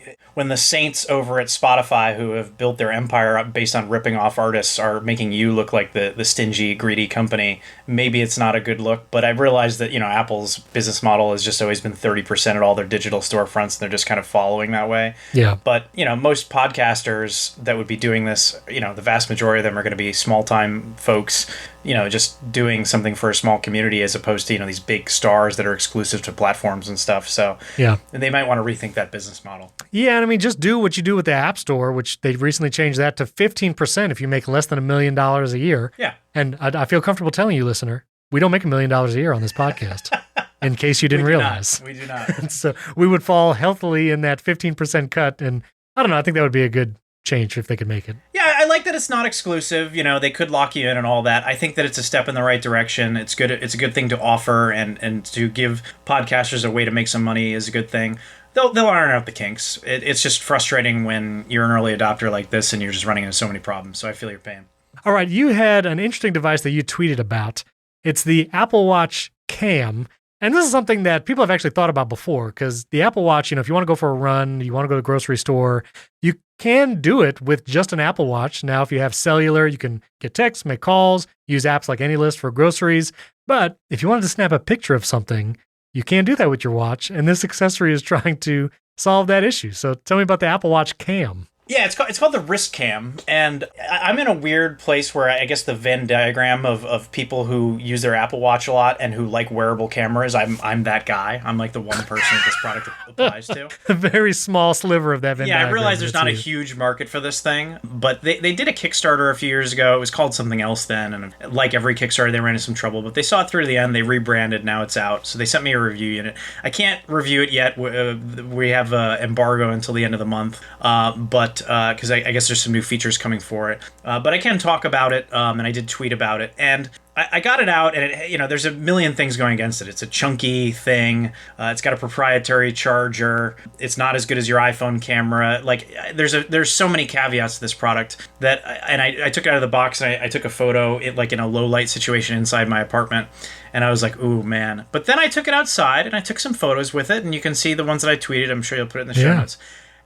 saints over at Spotify who have built their empire up based on ripping off artists are making you look like the stingy, greedy company, maybe it's not a good look. But I've realized that, Apple's business model has just always been 30% at all their digital storefronts, and they're just kind of following that way. Yeah. But, most podcasters that would be doing this, the vast majority of them are going to be small-time folks, just doing something for a small community as opposed to, these big stars that are exclusive to platforms and stuff. So yeah, they might want to rethink that business model. Yeah, and just do what you do with the App Store, which they recently changed that to 15% if you make less than $1 million a year. Yeah. And I feel comfortable telling you, listener, we don't make $1 million a year on this podcast, in case you didn't realize. We do not. So we would fall healthily in that 15% cut, and I don't know, I think that would be a good change if they could make it. Yeah, I like that it's not exclusive. They could lock you in and all that. I think that it's a step in the right direction. It's good. It's a good thing to offer, and to give podcasters a way to make some money is a good thing. They'll iron out the kinks. It's just frustrating when you're an early adopter like this and you're just running into so many problems. So I feel your pain. All right, you had an interesting device that you tweeted about. It's the Apple Watch Cam. And this is something that people have actually thought about before, because the Apple Watch, if you want to go for a run, you want to go to the grocery store, you can do it with just an Apple Watch. Now, if you have cellular, you can get texts, make calls, use apps like AnyList for groceries. But if you wanted to snap a picture of something, you can't do that with your watch. And this accessory is trying to solve that issue. So tell me about the Apple Watch Cam. Yeah, it's called the wrist cam, and I'm in a weird place where I guess the Venn diagram of people who use their Apple Watch a lot and who like wearable cameras. I'm that guy. I'm like the one person that this product applies to. A very small sliver of that Venn Yeah, I diagram, realize there's that's not a you. huge market for this thing, but they did a Kickstarter a few years ago. It was called something else then, and like every Kickstarter, they ran into some trouble, but they saw it through to the end. They rebranded, now it's out. So they sent me a review unit. I can't review it yet. We have embargo until the end of the month, but because I guess there's some new features coming for it. But I can talk about it, and I did tweet about it, and I got it out, and there's a million things going against it. It's a chunky thing. It's got a proprietary charger. It's not as good as your iPhone camera. Like there's so many caveats to this product that, I took it out of the box and I took a photo, like in a low light situation inside my apartment, and I was like, ooh man. But then I took it outside and I took some photos with it, and you can see the ones that I tweeted. I'm sure you'll put it in the show notes.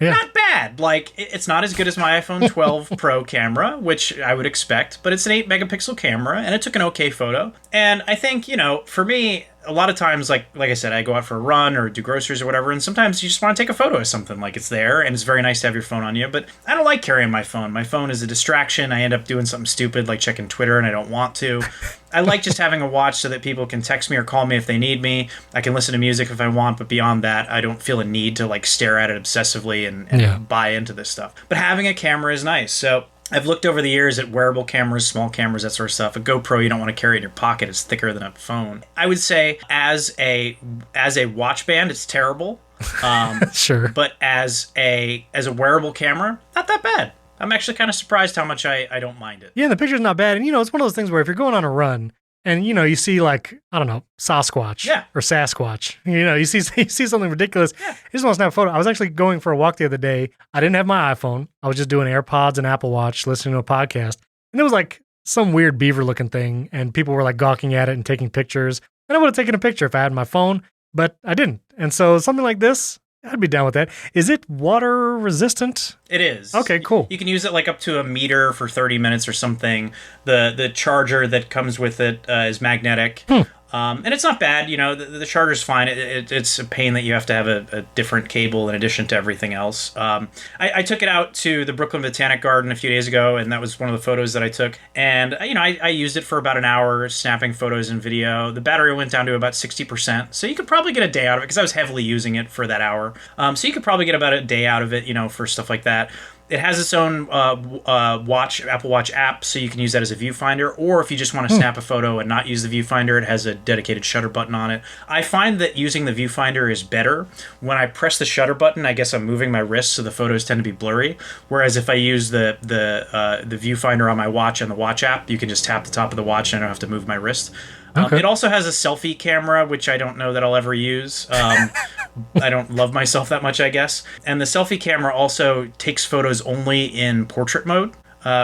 Yeah. Not bad. Like, it's not as good as my iPhone 12 Pro camera, which I would expect, but it's an 8 megapixel camera, and it took an okay photo. And I think, for me, a lot of times, like I said, I go out for a run or do groceries or whatever, and sometimes you just want to take a photo of something, like it's there, and it's very nice to have your phone on you, but I don't like carrying my phone. My phone is a distraction. I end up doing something stupid, like checking Twitter, and I don't want to. I like just having a watch so that people can text me or call me if they need me. I can listen to music if I want, but beyond that, I don't feel a need to like stare at it obsessively and buy into this stuff. But having a camera is nice. So I've looked over the years at wearable cameras, small cameras, that sort of stuff. A GoPro you don't want to carry in your pocket. It's thicker than a phone. I would say as a watch band, it's terrible. Sure. But as a wearable camera, not that bad. I'm actually kind of surprised how much I don't mind it. Yeah, the picture's not bad. And, it's one of those things where if you're going on a run and, you see like, I don't know, Sasquatch or Sasquatch, you see something ridiculous. Yeah. You just want to snap a photo. I was actually going for a walk the other day. I didn't have my iPhone. I was just doing AirPods and Apple Watch, listening to a podcast. And it was like some weird beaver looking thing. And people were like gawking at it and taking pictures. And I would have taken a picture if I had my phone, but I didn't. And so something like this, I'd be down with that. Is it water resistant? It is. Okay, cool. You can use it like up to a meter for 30 minutes or something. The charger that comes with it is magnetic. And it's not bad. The charger's fine. It's a pain that you have to have a different cable in addition to everything else. I took it out to the Brooklyn Botanic Garden a few days ago, and that was one of the photos that I took. And, I used it for about an hour, snapping photos and video. The battery went down to about 60%. So you could probably get a day out of it because I was heavily using it for that hour. So you could probably get about a day out of it, for stuff like that. It has its own Apple Watch app, so you can use that as a viewfinder. Or if you just want to snap a photo and not use the viewfinder, it has a dedicated shutter button on it. I find that using the viewfinder is better. When I press the shutter button, I guess I'm moving my wrist, so the photos tend to be blurry. Whereas if I use the viewfinder on my watch and the watch app, you can just tap the top of the watch and I don't have to move my wrist. It also has a selfie camera, which I don't know that I'll ever use. I don't love myself that much, I guess. And the selfie camera also takes photos only in portrait mode,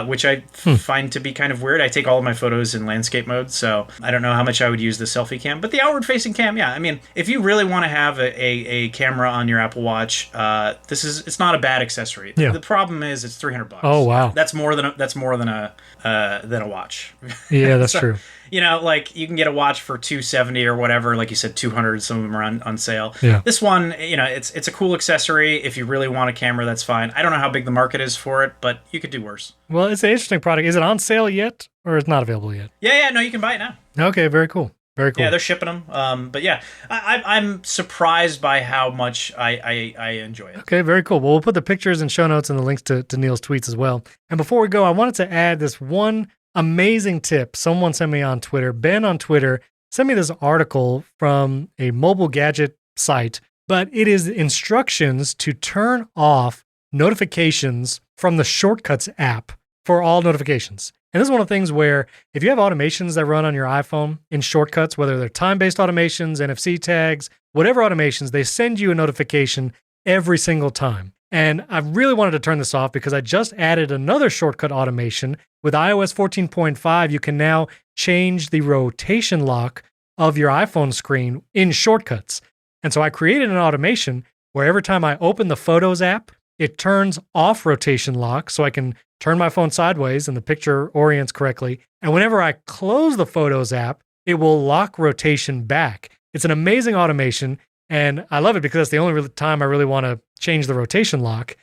which I find to be kind of weird. I take all of my photos in landscape mode, so I don't know how much I would use the selfie cam. But the outward-facing cam, yeah. I mean, if you really want to have a camera on your Apple Watch, it's not a bad accessory. Yeah. The problem is it's $300. Oh, wow. That's more than a watch. Yeah, that's true. Like you can get a watch for $270 or whatever, like you said, $200. Some of them are on sale. Yeah. This one, it's a cool accessory. If you really want a camera, that's fine. I don't know how big the market is for it, but you could do worse. Well, it's an interesting product. Is it on sale yet, or it's not available yet? Yeah, no, you can buy it now. Okay, very cool. Very cool. Yeah, they're shipping them. But yeah, I'm surprised by how much I enjoy it. Okay, very cool. Well, we'll put the pictures and show notes and the links to Neil's tweets as well. And before we go, I wanted to add this one amazing tip someone sent me on Twitter. Ben on Twitter sent me this article from a mobile gadget site, but it is instructions to turn off notifications from the Shortcuts app for all notifications. And this is one of the things where if you have automations that run on your iPhone in Shortcuts, whether they're time-based automations, NFC tags, whatever automations, they send you a notification every single time. And I really wanted to turn this off because I just added another shortcut automation. With iOS 14.5, you can now change the rotation lock of your iPhone screen in Shortcuts. And so I created an automation where every time I open the Photos app, it turns off rotation lock so I can turn my phone sideways and the picture orients correctly. And whenever I close the Photos app, it will lock rotation back. It's an amazing automation. And I love it because that's the only time I really want to change the rotation lock.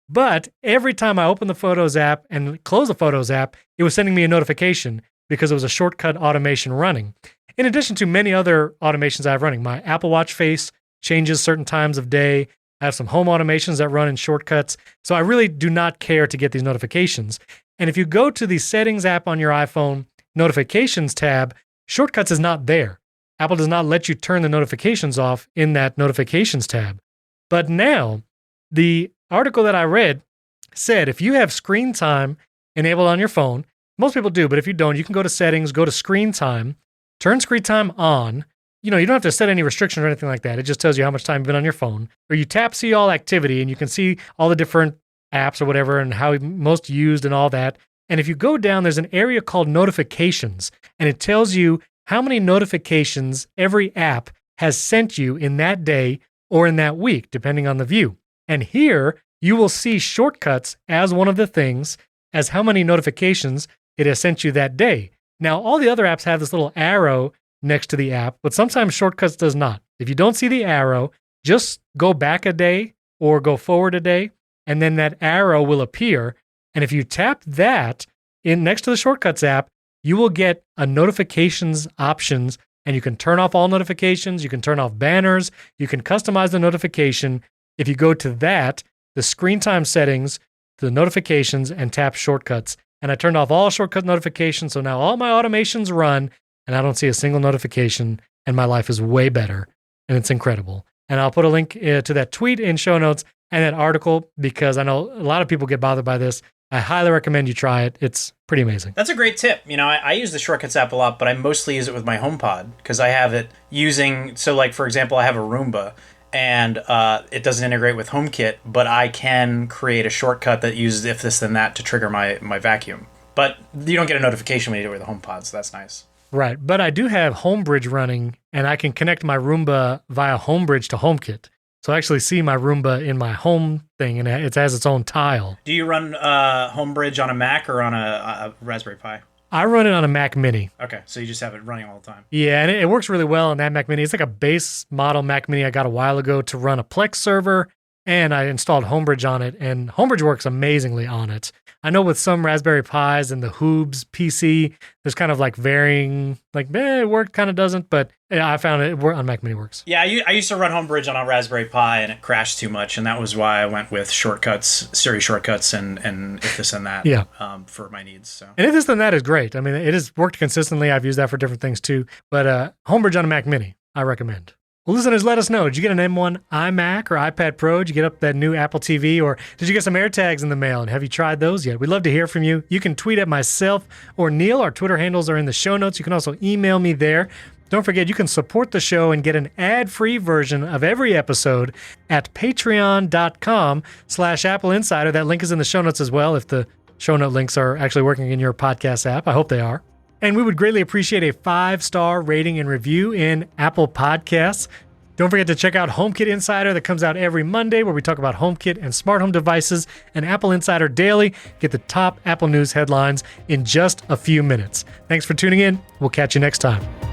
But every time I opened the Photos app and closed the Photos app, it was sending me a notification because it was a shortcut automation running. In addition to many other automations I have running, my Apple Watch face changes certain times of day. I have some home automations that run in shortcuts. So I really do not care to get these notifications. And if you go to the Settings app on your iPhone, Notifications tab, Shortcuts is not there. Apple does not let you turn the notifications off in that Notifications tab. But now, the article that I read said if you have screen time enabled on your phone, most people do, but if you don't, you can go to Settings, go to Screen Time, turn Screen Time on. You don't have to set any restrictions or anything like that. It just tells you how much time you've been on your phone. Or you tap See All Activity, and you can see all the different apps or whatever and how most used and all that. And if you go down, there's an area called Notifications, and it tells you how many notifications every app has sent you in that day or in that week, depending on the view. And here, you will see Shortcuts as one of the things as how many notifications it has sent you that day. Now, all the other apps have this little arrow next to the app, but sometimes Shortcuts does not. If you don't see the arrow, just go back a day or go forward a day, and then that arrow will appear. And if you tap that in next to the Shortcuts app, you will get a notifications options, and you can turn off all notifications. You can turn off banners. You can customize the notification. If you go to that, the screen time settings, the notifications, and tap Shortcuts. And I turned off all shortcut notifications, so now all my automations run, and I don't see a single notification, and my life is way better, and it's incredible. And I'll put a link to that tweet in show notes and that article because I know a lot of people get bothered by this. I highly recommend you try it. It's pretty amazing. That's a great tip. I use the Shortcuts app a lot, but I mostly use it with my HomePod because I have it using, so like, for example, I have a Roomba, and it doesn't integrate with HomeKit, but I can create a shortcut that uses if this then that to trigger my vacuum. But you don't get a notification when you do it with the HomePod, so that's nice. Right, but I do have HomeBridge running, and I can connect my Roomba via HomeBridge to HomeKit. So I actually see my Roomba in my home thing, and it has its own tile. Do you run HomeBridge on a Mac or on a Raspberry Pi? I run it on a Mac Mini. Okay, so you just have it running all the time. Yeah, and it works really well on that Mac Mini. It's like a base model Mac Mini I got a while ago to run a Plex server, and I installed HomeBridge on it, and HomeBridge works amazingly on it. I know with some Raspberry Pis and the Hoobs PC, there's kind of like varying, like, it worked, kind of doesn't, but I found it on Mac Mini works. Yeah, I used to run HomeBridge on a Raspberry Pi, and it crashed too much, and that was why I went with shortcuts, Siri shortcuts, and if this and that for my needs. So. And if this then that is great. I mean, it has worked consistently. I've used that for different things too, but HomeBridge on a Mac Mini, I recommend. Well, listeners, let us know. Did you get an M1 iMac or iPad Pro? Did you get up that new Apple TV? Or did you get some AirTags in the mail? And have you tried those yet? We'd love to hear from you. You can tweet at myself or Neil. Our Twitter handles are in the show notes. You can also email me there. Don't forget, you can support the show and get an ad-free version of every episode at patreon.com/AppleInsider. That link is in the show notes as well, if the show note links are actually working in your podcast app. I hope they are. And we would greatly appreciate a 5-star rating and review in Apple Podcasts. Don't forget to check out HomeKit Insider that comes out every Monday, where we talk about HomeKit and smart home devices, and Apple Insider Daily. Get the top Apple News headlines in just a few minutes. Thanks for tuning in. We'll catch you next time.